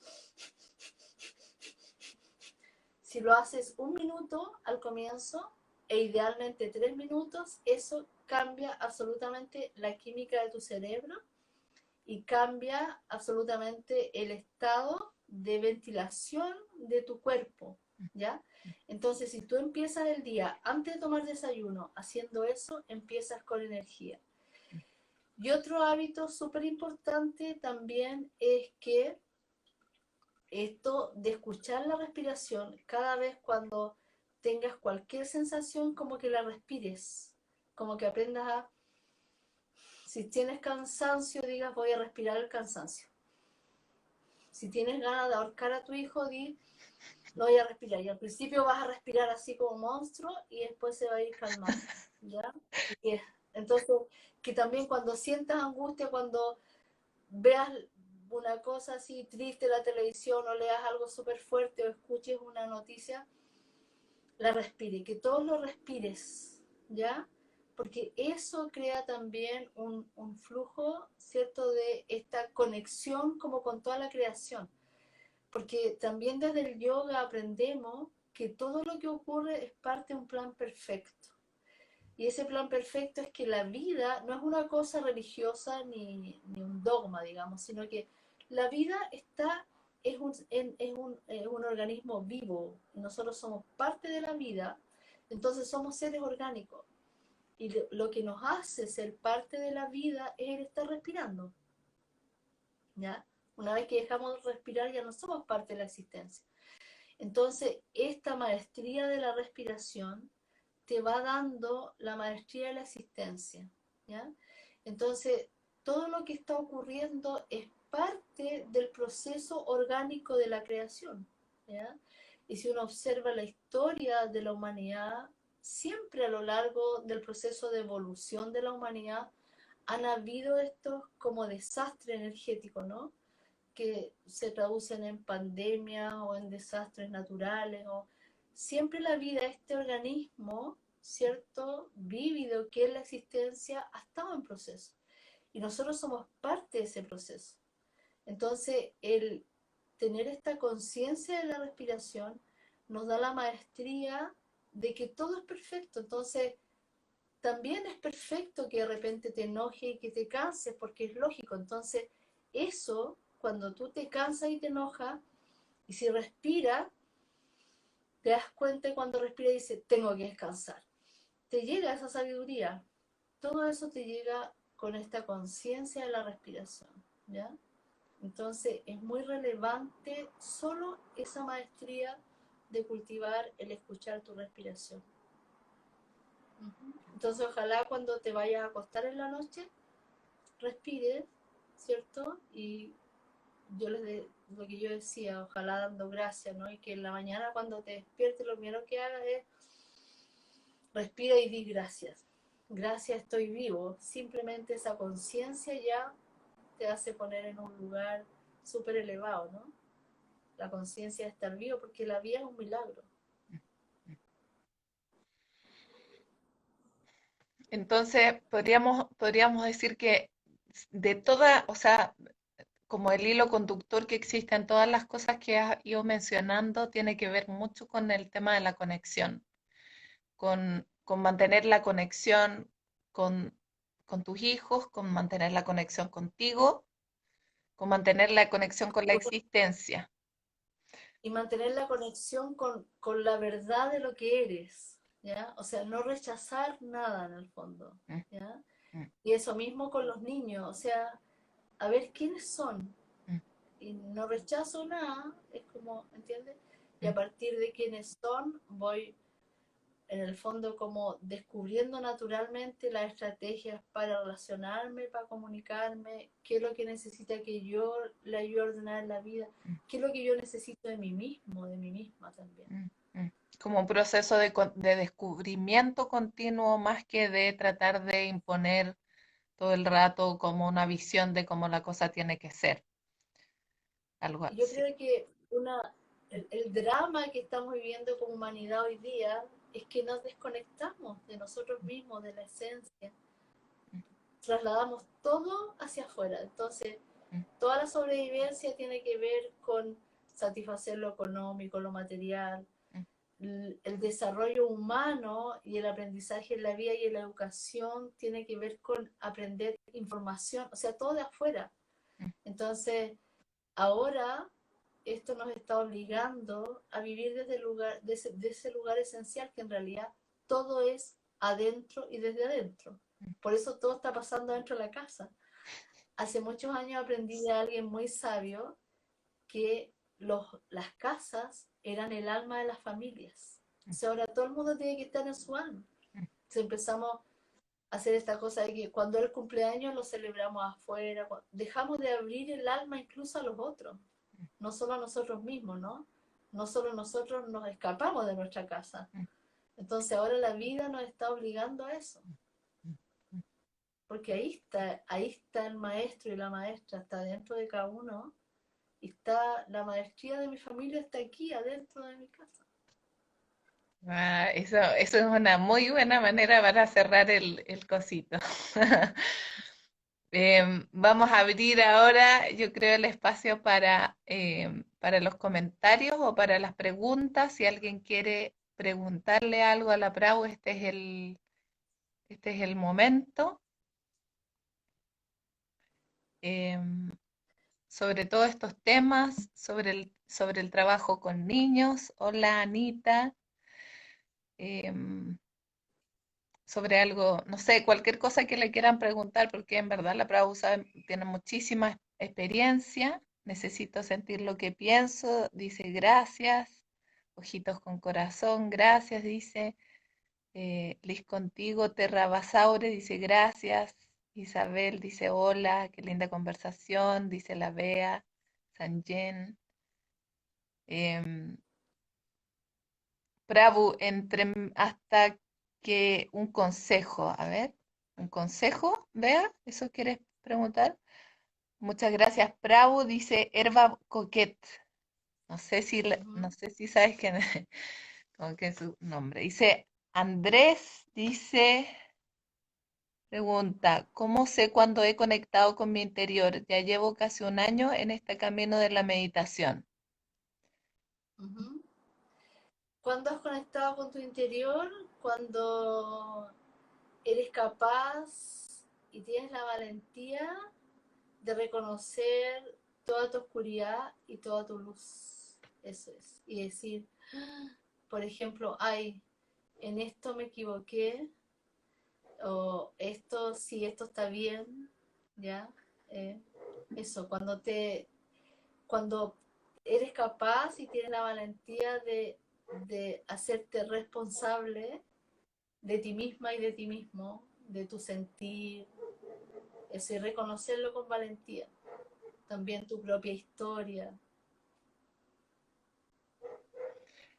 Si lo haces 1 minuto al comienzo e idealmente 3 minutos, eso cambia absolutamente la química de tu cerebro y cambia absolutamente el estado de ventilación de tu cuerpo, ¿ya? Entonces, si tú empiezas el día antes de tomar desayuno haciendo eso, empiezas con energía. Y otro hábito súper importante también es que esto de escuchar la respiración, cada vez cuando tengas cualquier sensación, como que la respires, como que aprendas a, si tienes cansancio, digas voy a respirar el cansancio. Si tienes ganas de ahorcar a tu hijo, di no voy a respirar. Y al principio vas a respirar así como monstruo y después se va a ir calmando, ¿ya? Entonces, que también cuando sientas angustia, cuando veas una cosa así triste en la televisión o leas algo súper fuerte o escuches una noticia, la respire, que todos lo respires, ¿ya? Porque eso crea también un flujo, ¿cierto?, de esta conexión como con toda la creación. Porque también desde el yoga aprendemos que todo lo que ocurre es parte de un plan perfecto. Y ese plan perfecto es que la vida no es una cosa religiosa ni un dogma, digamos, sino que la vida es un organismo vivo. Y nosotros somos parte de la vida, entonces somos seres orgánicos. Y lo que nos hace ser parte de la vida es el estar respirando, ¿ya? Una vez que dejamos de respirar ya no somos parte de la existencia. Entonces, esta maestría de la respiración te va dando la maestría de la existencia, ¿ya? Entonces, todo lo que está ocurriendo es parte del proceso orgánico de la creación, ¿ya? Y si uno observa la historia de la humanidad, siempre a lo largo del proceso de evolución de la humanidad han habido estos como desastres energéticos, ¿no?, que se traducen en pandemias o en desastres naturales, o siempre la vida, este organismo, ¿cierto?, vívido que es la existencia, ha estado en proceso. Y nosotros somos parte de ese proceso. Entonces, el tener esta conciencia de la respiración nos da la maestría de que todo es perfecto. Entonces, también es perfecto que de repente te enoje y que te canses, porque es lógico. Entonces, eso, cuando tú te cansas y te enojas, y si respiras, te das cuenta y cuando respiras dices, tengo que descansar. Te llega esa sabiduría. Todo eso te llega con esta conciencia de la respiración, ¿ya? Entonces, es muy relevante solo esa maestría de cultivar el escuchar tu respiración. Ujú. Entonces, ojalá cuando te vayas a acostar en la noche, respires, ¿cierto? Y lo que yo decía, ojalá dando gracias, ¿no? Y que en la mañana cuando te despiertes, lo primero que hagas es respira y di gracias. Gracias, estoy vivo. Simplemente esa conciencia ya te hace poner en un lugar súper elevado, ¿no? La conciencia de estar vivo, porque la vida es un milagro. Entonces, podríamos decir que de toda, o sea, como el hilo conductor que existe en todas las cosas que has ido mencionando, tiene que ver mucho con el tema de la conexión, con mantener la conexión con, con tus hijos, con mantener la conexión contigo, con mantener la conexión con la existencia. Y mantener la conexión con la verdad de lo que eres, ¿ya? O sea, no rechazar nada en el fondo, Mm, ¿ya? mm, Y eso mismo con los niños, o sea, a ver quiénes son. mm, Y no rechazo nada, es como, ¿entiendes? Y mm. a partir de quiénes son, voy en el fondo como descubriendo naturalmente las estrategias para relacionarme, para comunicarme, qué es lo que necesita que yo le ayude a ordenar la vida, Mm, qué es lo que yo necesito de mí mismo, de mí misma también. mm, mm. Como un proceso de descubrimiento continuo más que de tratar de imponer todo el rato como una visión de cómo la cosa tiene que ser, algo Y yo así. creo que el drama que estamos viviendo como humanidad hoy día es que nos desconectamos de nosotros mismos, de la esencia, Mm, trasladamos todo hacia afuera. Entonces, mm, toda la sobrevivencia tiene que ver con satisfacer lo económico, lo material. mm, El desarrollo humano y el aprendizaje en la vida y en la educación tiene que ver con aprender información, o sea, todo de afuera. mm, Entonces, ahora esto nos está obligando a vivir desde el lugar, de ese lugar esencial que en realidad todo es adentro y desde adentro. mm. Por eso todo está pasando dentro de la casa. Hace muchos años aprendí de alguien muy sabio que las casas eran el alma de las familias. O sea, ahora todo el mundo tiene que estar en su alma. Entonces empezamos a hacer esta cosa de que cuando es el cumpleaños lo celebramos afuera, dejamos de abrir el alma incluso a los otros, no solo a nosotros mismos, ¿no? No solo nosotros nos escapamos de nuestra casa. Entonces ahora la vida nos está obligando a eso, porque ahí está el maestro y la maestra, está dentro de cada uno. Y está la maestría de mi familia está aquí, adentro de mi casa. Ah, eso es una muy buena manera para cerrar el cosito. Vamos a abrir ahora, yo creo, el espacio para los comentarios o para las preguntas. Si alguien quiere preguntarle algo a la Prau, este es el momento. Em, Sobre todos estos temas, sobre el trabajo con niños. Hola, Anita. Em, Sobre algo, no sé, cualquier cosa que le quieran preguntar, porque en verdad la Prau tiene muchísima experiencia. Necesito sentir lo que pienso. Dice gracias. Ojitos con corazón, gracias, dice. Liz contigo, Terra Basaure, dice gracias. Isabel dice hola, qué linda conversación, dice la Bea. Sanjen. Em, Prabhu, hasta que un consejo, a ver, un consejo, vea, ¿eso quieres preguntar? Muchas gracias, Prabhu, dice Herba Coquet. No Ujú, sé si sabes quién es, como que es su nombre. Dice Andrés, dice, pregunta, ¿cómo sé cuándo he conectado con mi interior? Ya llevo casi un año en este camino de la meditación. ujú. ¿Cuándo has conectado con tu interior? Cuando eres capaz y tienes la valentía de reconocer toda tu oscuridad y toda tu luz. Eso es. Y decir, por ejemplo, ay, en esto me equivoqué, o esto, sí, esto está bien, ¿ya? Eh, eso, cuando eres capaz y tienes la valentía de hacerte responsable de ti misma y de ti mismo, de tu sentir, eso, y reconocerlo con valentía. También tu propia historia.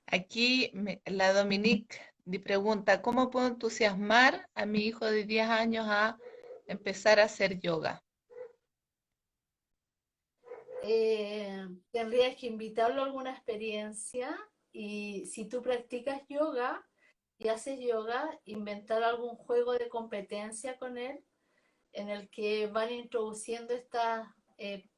Aquí la Dominique pregunta, ¿cómo puedo entusiasmar a mi hijo de 10 años a empezar a hacer yoga? Tendrías que invitarlo a alguna experiencia y si tú practicas yoga y haces yoga, inventar algún juego de competencia con él en el que van introduciendo estas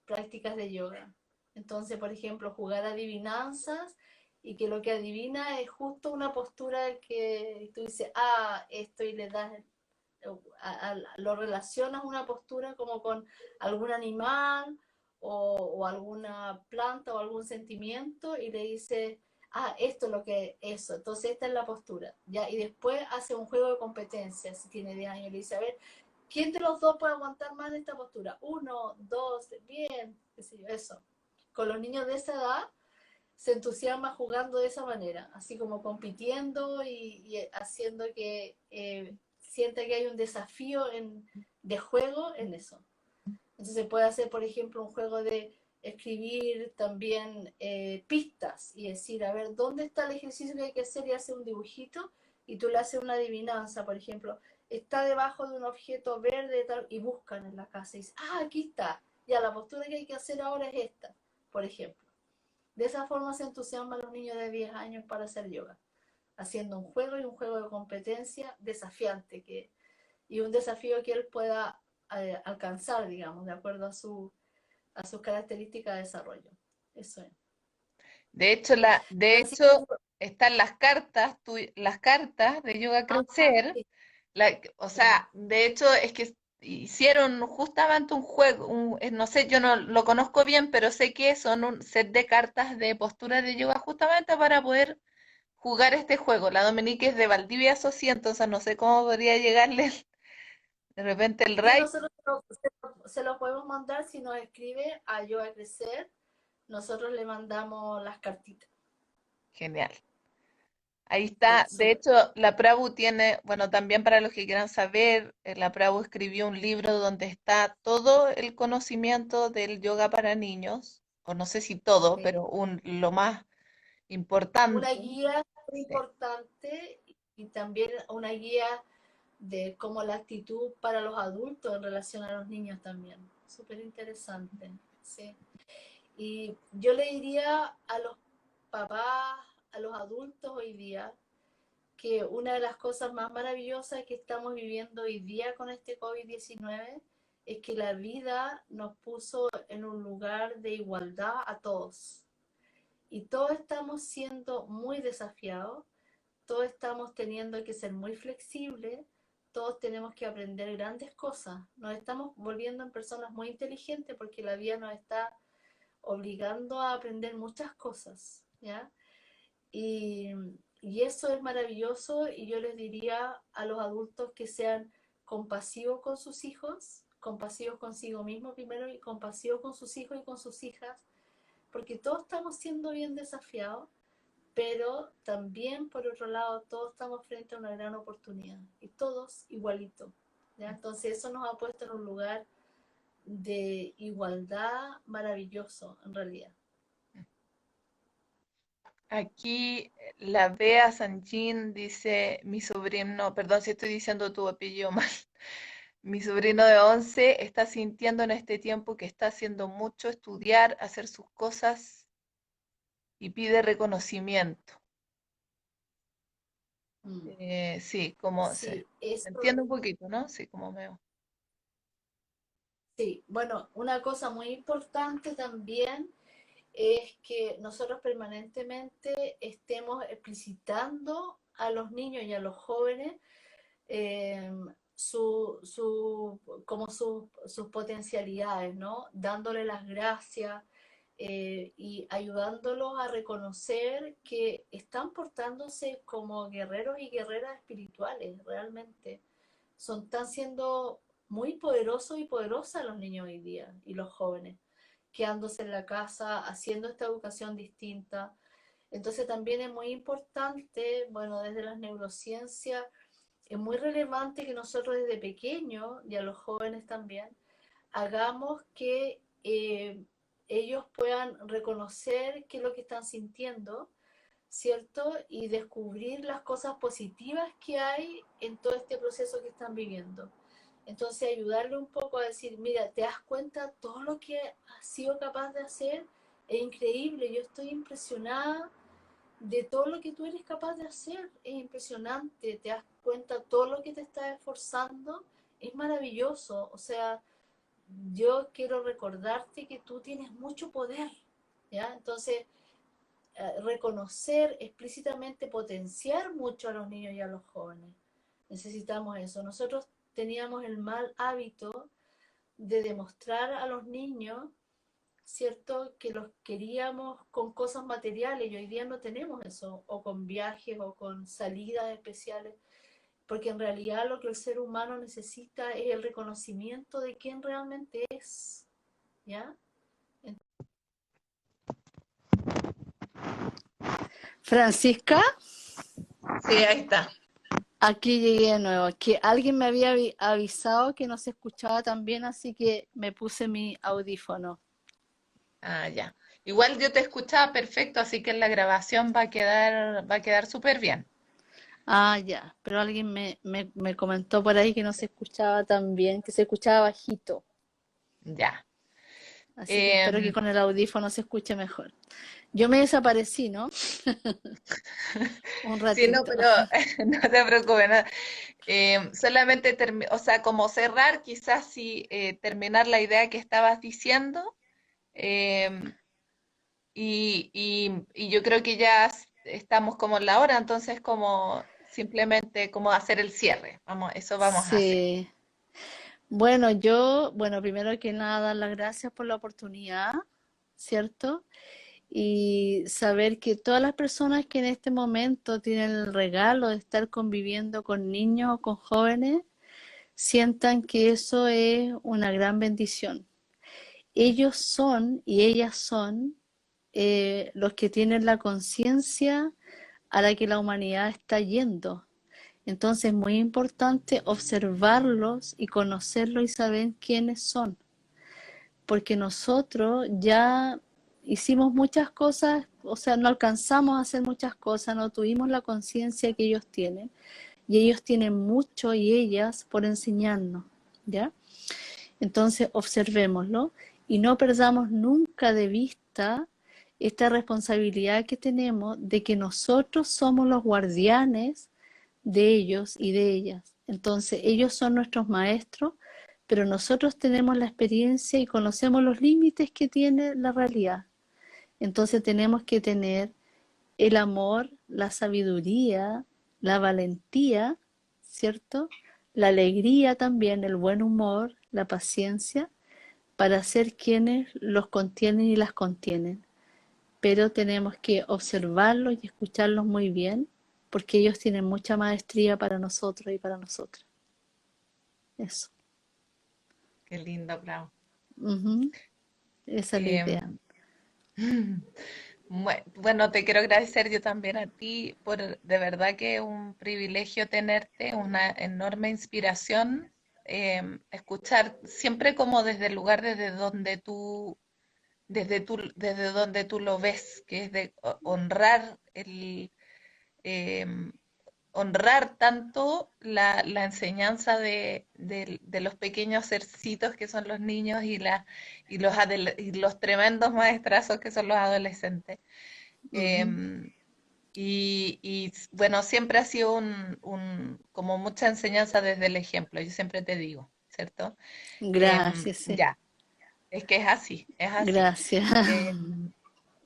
prácticas de yoga. Entonces, por ejemplo, jugar adivinanzas y que lo que adivina es justo una postura que tú dices, ah, esto y le das, lo relacionas una postura como con algún animal o alguna planta o algún sentimiento y le dices, ah, esto es lo que es eso, entonces esta es la postura, ¿ya? Y después hace un juego de competencia, si tiene 10 años, le dice, a ver, ¿quién de los dos puede aguantar más de esta postura? Uno, dos, bien, qué sé yo, eso. Con los niños de esa edad se entusiasma jugando de esa manera, así como compitiendo y haciendo que sienta que hay un desafío de juego en eso. Entonces se puede hacer, por ejemplo, un juego de escribir también pistas y decir, a ver, ¿dónde está el ejercicio que hay que hacer? Y hace un dibujito y tú le haces una adivinanza, por ejemplo, está debajo de un objeto verde tal, y buscan en la casa y dicen, ah, aquí está, ya la postura que hay que hacer ahora es esta, por ejemplo. De esa forma se entusiasman los niños de 10 años para hacer yoga, haciendo un juego y un juego de competencia desafiante y un desafío que él pueda alcanzar, digamos, de acuerdo a sus características de desarrollo. Eso es. De Francisco, hecho, están las cartas de Yoga Crecer. sí, O sí. sea, de hecho es que hicieron justamente un juego, no sé, yo no lo conozco bien, pero sé que son un set de cartas de posturas de yoga justamente para poder jugar este juego. La Dominique es de Valdivia, eso sí, entonces no sé cómo podría llegarle de repente el Sí, RAI. nosotros se lo podemos mandar si nos escribe a Yo a Crecer, nosotros le mandamos las cartitas. Genial. Ahí Sí, está. De súper. hecho, la Prabhu tiene, bueno, también para los que quieran saber, la Prabhu escribió un libro donde está todo el conocimiento del yoga para niños, o no sé si todo, Sí. pero lo más Una importante. guía muy Sí. importante y también una guía de cómo la actitud para los adultos en relación a los niños también. Súper interesante, sí. Y yo le diría a los papás, a los adultos hoy día, que una de las cosas más maravillosas que estamos viviendo hoy día con este COVID-19 es que la vida nos puso en un lugar de igualdad a todos. Y todos estamos siendo muy desafiados, todos estamos teniendo que ser muy flexibles, todos tenemos que aprender grandes cosas. Nos estamos volviendo en personas muy inteligentes porque la vida nos está obligando a aprender muchas cosas, ¿ya? Y, y eso es maravilloso y yo les diría a los adultos que sean compasivos con sus hijos, compasivos consigo mismos primero y compasivos con sus hijos y con sus hijas, porque todos estamos siendo bien desafiados, pero también por otro lado todos estamos frente a una gran oportunidad y todos igualitos. ¿Ya? Entonces eso nos ha puesto en un lugar de igualdad maravilloso en realidad. Aquí la Bea Sanjin dice, mi sobrino, perdón si estoy diciendo tu apellido mal, mi sobrino de 11 está sintiendo en este tiempo que está haciendo mucho estudiar, hacer sus cosas y pide reconocimiento. Mm. Sí, como se Sí, eso, entiende un poquito, ¿no? Sí, como veo. sí. Bueno, una cosa muy importante también es que nosotros permanentemente estemos explicitando a los niños y a los jóvenes eh, como sus potencialidades, ¿no? Dándole las gracias y ayudándolos a reconocer que están portándose como guerreros y guerreras espirituales, realmente. Están siendo muy poderosos y poderosas los niños hoy día y los jóvenes, quedándose en la casa, haciendo esta educación distinta. Entonces también es muy importante, bueno, desde las neurociencias, es muy relevante que nosotros desde pequeños, y a los jóvenes también, hagamos que ellos puedan reconocer qué es lo que están sintiendo, ¿cierto? Y descubrir las cosas positivas que hay en todo este proceso que están viviendo. Entonces ayudarle un poco a decir, mira, ¿te das cuenta todo lo que has sido capaz de hacer? Es increíble, yo estoy impresionada de todo lo que tú eres capaz de hacer. Es impresionante, te das cuenta todo lo que te estás esforzando, es maravilloso. O sea, yo quiero recordarte que tú tienes mucho poder, ¿ya? Entonces, reconocer explícitamente, potenciar mucho a los niños y a los jóvenes. Necesitamos eso. Nosotros teníamos el mal hábito de demostrar a los niños, ¿cierto?, que los queríamos con cosas materiales, y hoy día no tenemos eso, o con viajes o con salidas especiales, porque en realidad lo que el ser humano necesita es el reconocimiento de quién realmente es, ¿ya? Francisca, Sí, ahí está. aquí llegué de nuevo, que alguien me había avisado que no se escuchaba tan bien, así que me puse mi audífono. Ah, ya. Igual yo te escuchaba perfecto, así que la grabación va a quedar súper bien. Ah, ya, pero alguien me comentó por ahí que no se escuchaba tan bien, que se escuchaba bajito, Ya. así que espero que Em, con el audífono se escuche mejor. Yo me desaparecí, ¿no? Un sí, no, ratito. pero no te preocupes. No. Solamente, o sea, como cerrar, quizás sí, terminar la idea que estabas diciendo. em, y yo creo que ya estamos como en la hora, entonces como simplemente como hacer el cierre. Vamos, eso vamos a hacer. Sí. Bueno, primero que nada, dar las gracias por la oportunidad, ¿cierto? Y saber que todas las personas que en este momento tienen el regalo de estar conviviendo con niños o con jóvenes, sientan que eso es una gran bendición. Ellos son y ellas son los que tienen la conciencia a la que la humanidad está yendo. Entonces es muy importante observarlos y conocerlos y saber quiénes son, porque nosotros ya hicimos muchas cosas, o sea, no alcanzamos a hacer muchas cosas, no tuvimos la conciencia que ellos tienen, y ellos tienen mucho y ellas por enseñarnos, ¿ya? Entonces observémoslo y no perdamos nunca de vista esta responsabilidad que tenemos de que nosotros somos los guardianes de ellos y de ellas. Entonces ellos son nuestros maestros, pero nosotros tenemos la experiencia y conocemos los límites que tiene la realidad. Entonces tenemos que tener el amor, la sabiduría, la valentía, ¿cierto? La alegría también, el buen humor, la paciencia, para ser quienes los contienen y las contienen. Pero tenemos que observarlos y escucharlos muy bien, porque ellos tienen mucha maestría para nosotros y para nosotras. Eso. Qué lindo, Bravo. Ujú. Esa es la idea. Em, Bueno, te quiero agradecer yo también a ti por de verdad que es un privilegio tenerte, una enorme inspiración, escuchar siempre como desde el lugar desde donde tú lo ves, que es de honrar em, honrar tanto la enseñanza de los pequeños sercitos que son los niños y los tremendos maestrazos que son los adolescentes. Ujú. Em, bueno, siempre ha sido como mucha enseñanza desde el ejemplo, yo siempre te digo, ¿cierto? Gracias, sí. Ya, es que es así, es así. Gracias.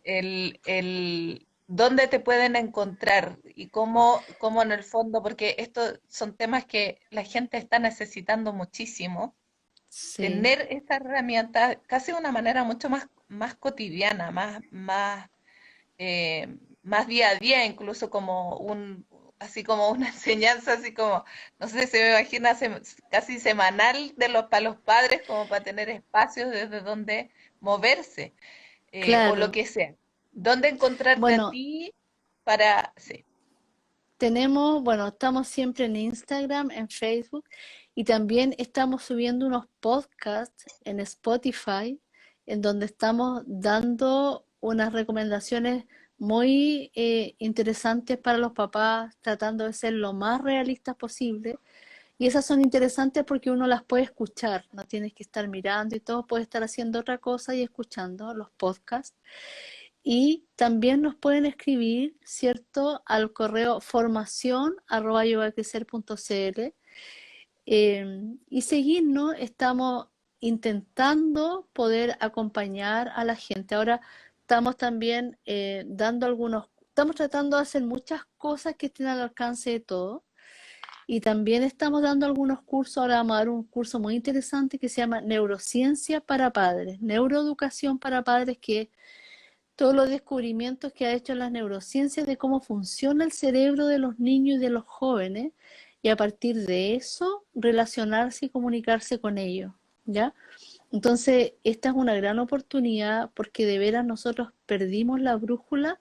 Em, dónde te pueden encontrar y cómo en el fondo, porque estos son temas que la gente está necesitando muchísimo, Sí, tener esta herramienta casi de una manera mucho más cotidiana, más día a día, incluso así como una enseñanza, así como, no sé, se me imagina casi semanal para los padres, como para tener espacios desde donde moverse, o lo claro. que sea. ¿Dónde encontrarte a Bueno, ti para, sí, tenemos, bueno, estamos siempre en Instagram, en Facebook y también estamos subiendo unos podcasts en Spotify en donde estamos dando unas recomendaciones muy interesantes para los papás, tratando de ser lo más realistas posible. Y esas son interesantes porque uno las puede escuchar, no tienes que estar mirando y todo, puedes estar haciendo otra cosa y escuchando los podcasts. Y también nos pueden escribir, ¿cierto?, al correo formación@yogacrecer.cl y seguirnos. Estamos intentando poder acompañar a la gente. Ahora estamos también estamos tratando de hacer muchas cosas que estén al alcance de todos. Y también estamos dando algunos cursos. Ahora vamos a dar un curso muy interesante que se llama Neurociencia para Padres, Neuroeducación para Padres, que es todos los descubrimientos que ha hecho las neurociencias de cómo funciona el cerebro de los niños y de los jóvenes, y a partir de eso relacionarse y comunicarse con ellos, ¿ya? Entonces, esta es una gran oportunidad porque de veras nosotros perdimos la brújula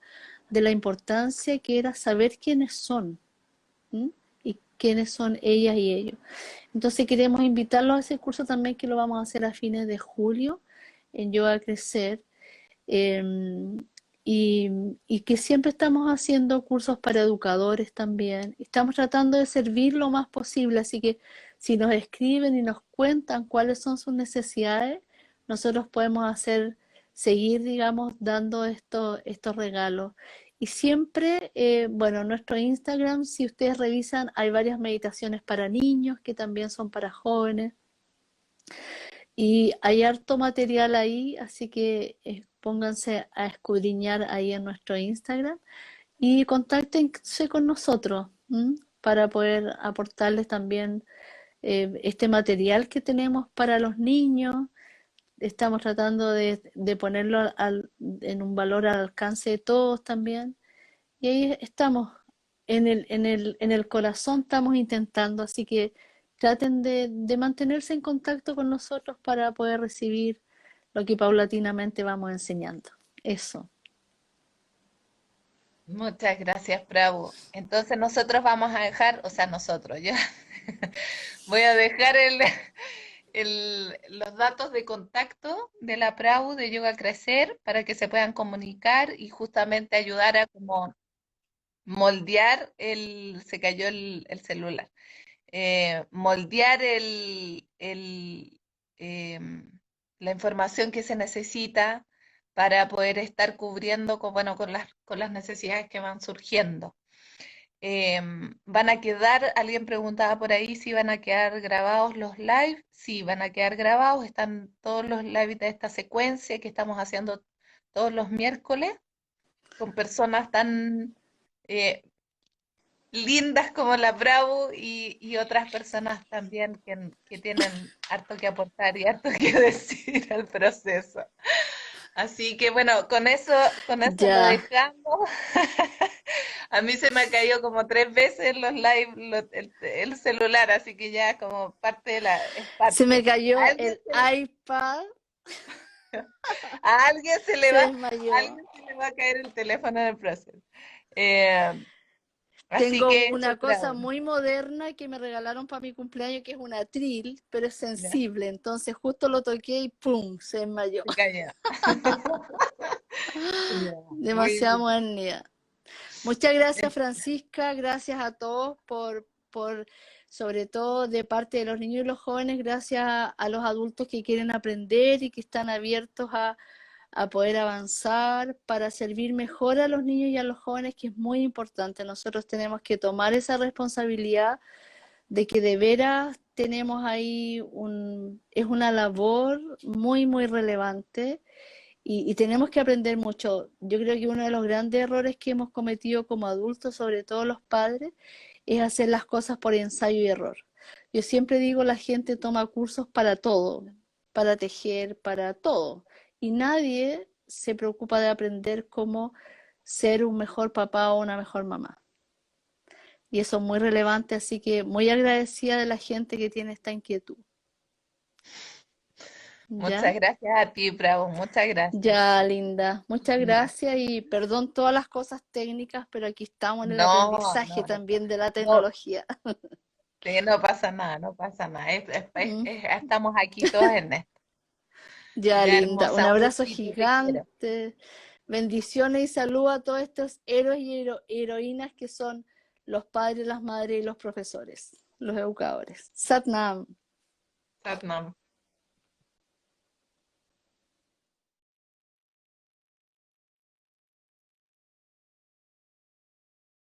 de la importancia que era saber quiénes son, ¿m? Y quiénes son ellas y ellos. Entonces queremos invitarlos a ese curso también, que lo vamos a hacer a fines de julio en Yoga Crecer. Eh, y, y que siempre estamos haciendo cursos para educadores también. Estamos tratando de servir lo más posible, así que si nos escriben y nos cuentan cuáles son sus necesidades, nosotros podemos seguir, digamos, dando estos regalos. Y siempre, bueno, en nuestro Instagram, si ustedes revisan, hay varias meditaciones para niños que también son para jóvenes. Y hay harto material ahí, así que pónganse a escudriñar ahí en nuestro Instagram y contáctense con nosotros, ¿m? Para poder aportarles también este material que tenemos para los niños. Estamos tratando de ponerlo en un valor al alcance de todos también. Y ahí estamos, en el corazón estamos intentando, así que traten de mantenerse en contacto con nosotros para poder recibir lo que paulatinamente vamos enseñando. Eso. Muchas gracias, Prabhu. Entonces nosotros vamos a dejar, o sea, nosotros, yo voy a dejar los datos de contacto de la Prabhu de Yoga Crecer para que se puedan comunicar y justamente ayudar a como moldear se cayó el celular, moldear em, la información que se necesita para poder estar cubriendo bueno, con las necesidades que van surgiendo. Van a quedar, alguien preguntaba por ahí si van a quedar grabados los live. Sí, van a quedar grabados, están todos los live de esta secuencia que estamos haciendo todos los miércoles con personas tan eh, lindas como la Bravo y otras personas también que tienen harto que aportar y harto que decir al proceso. Así que bueno, con eso lo Ya. dejamos. A mí se me ha caído como 3 veces los live, el celular, así que ya como parte de es Se me parte. cayó el iPad, A alguien se le se va, a desmayó. alguien se le va a caer el teléfono en el proceso. Eh, Así Tengo que eso, una cosa Bravo. muy moderna que me regalaron para mi cumpleaños, que es una atril, pero es Ya, sensible. Entonces justo lo toqué y ¡pum! Se desmayó. se cayó. Ya, muy Demasiada bien. modernidad. Muchas gracias, Francisca. Gracias a todos sobre todo de parte de los niños y los jóvenes, gracias a los adultos que quieren aprender y que están abiertos a poder avanzar para servir mejor a los niños y a los jóvenes, que es muy importante. Nosotros tenemos que tomar esa responsabilidad de que de veras tenemos ahí es una labor muy, muy relevante y tenemos que aprender mucho. Yo creo que uno de los grandes errores que hemos cometido como adultos, sobre todo los padres, es hacer las cosas por ensayo y error. Yo siempre digo, la gente toma cursos para todo, para tejer, para todo, y nadie se preocupa de aprender cómo ser un mejor papá o una mejor mamá. Y eso es muy relevante, así que muy agradecida de la gente que tiene esta inquietud. Muchas ¿Ya? gracias a ti, Bravo, muchas gracias. Ya, linda. Muchas Ya. gracias y perdón todas las cosas técnicas, pero aquí estamos en el No, aprendizaje no, no, también de la no, tecnología. sí, no pasa nada, no pasa nada. Mm. Estamos aquí todos en esto. Ya, Ya, linda. Un hermosa, un abrazo besito, te quiero. gigante. Bendiciones y saludos a todos estos héroes y heroínas que son los padres, las madres y los profesores, los educadores. Satnam. Satnam.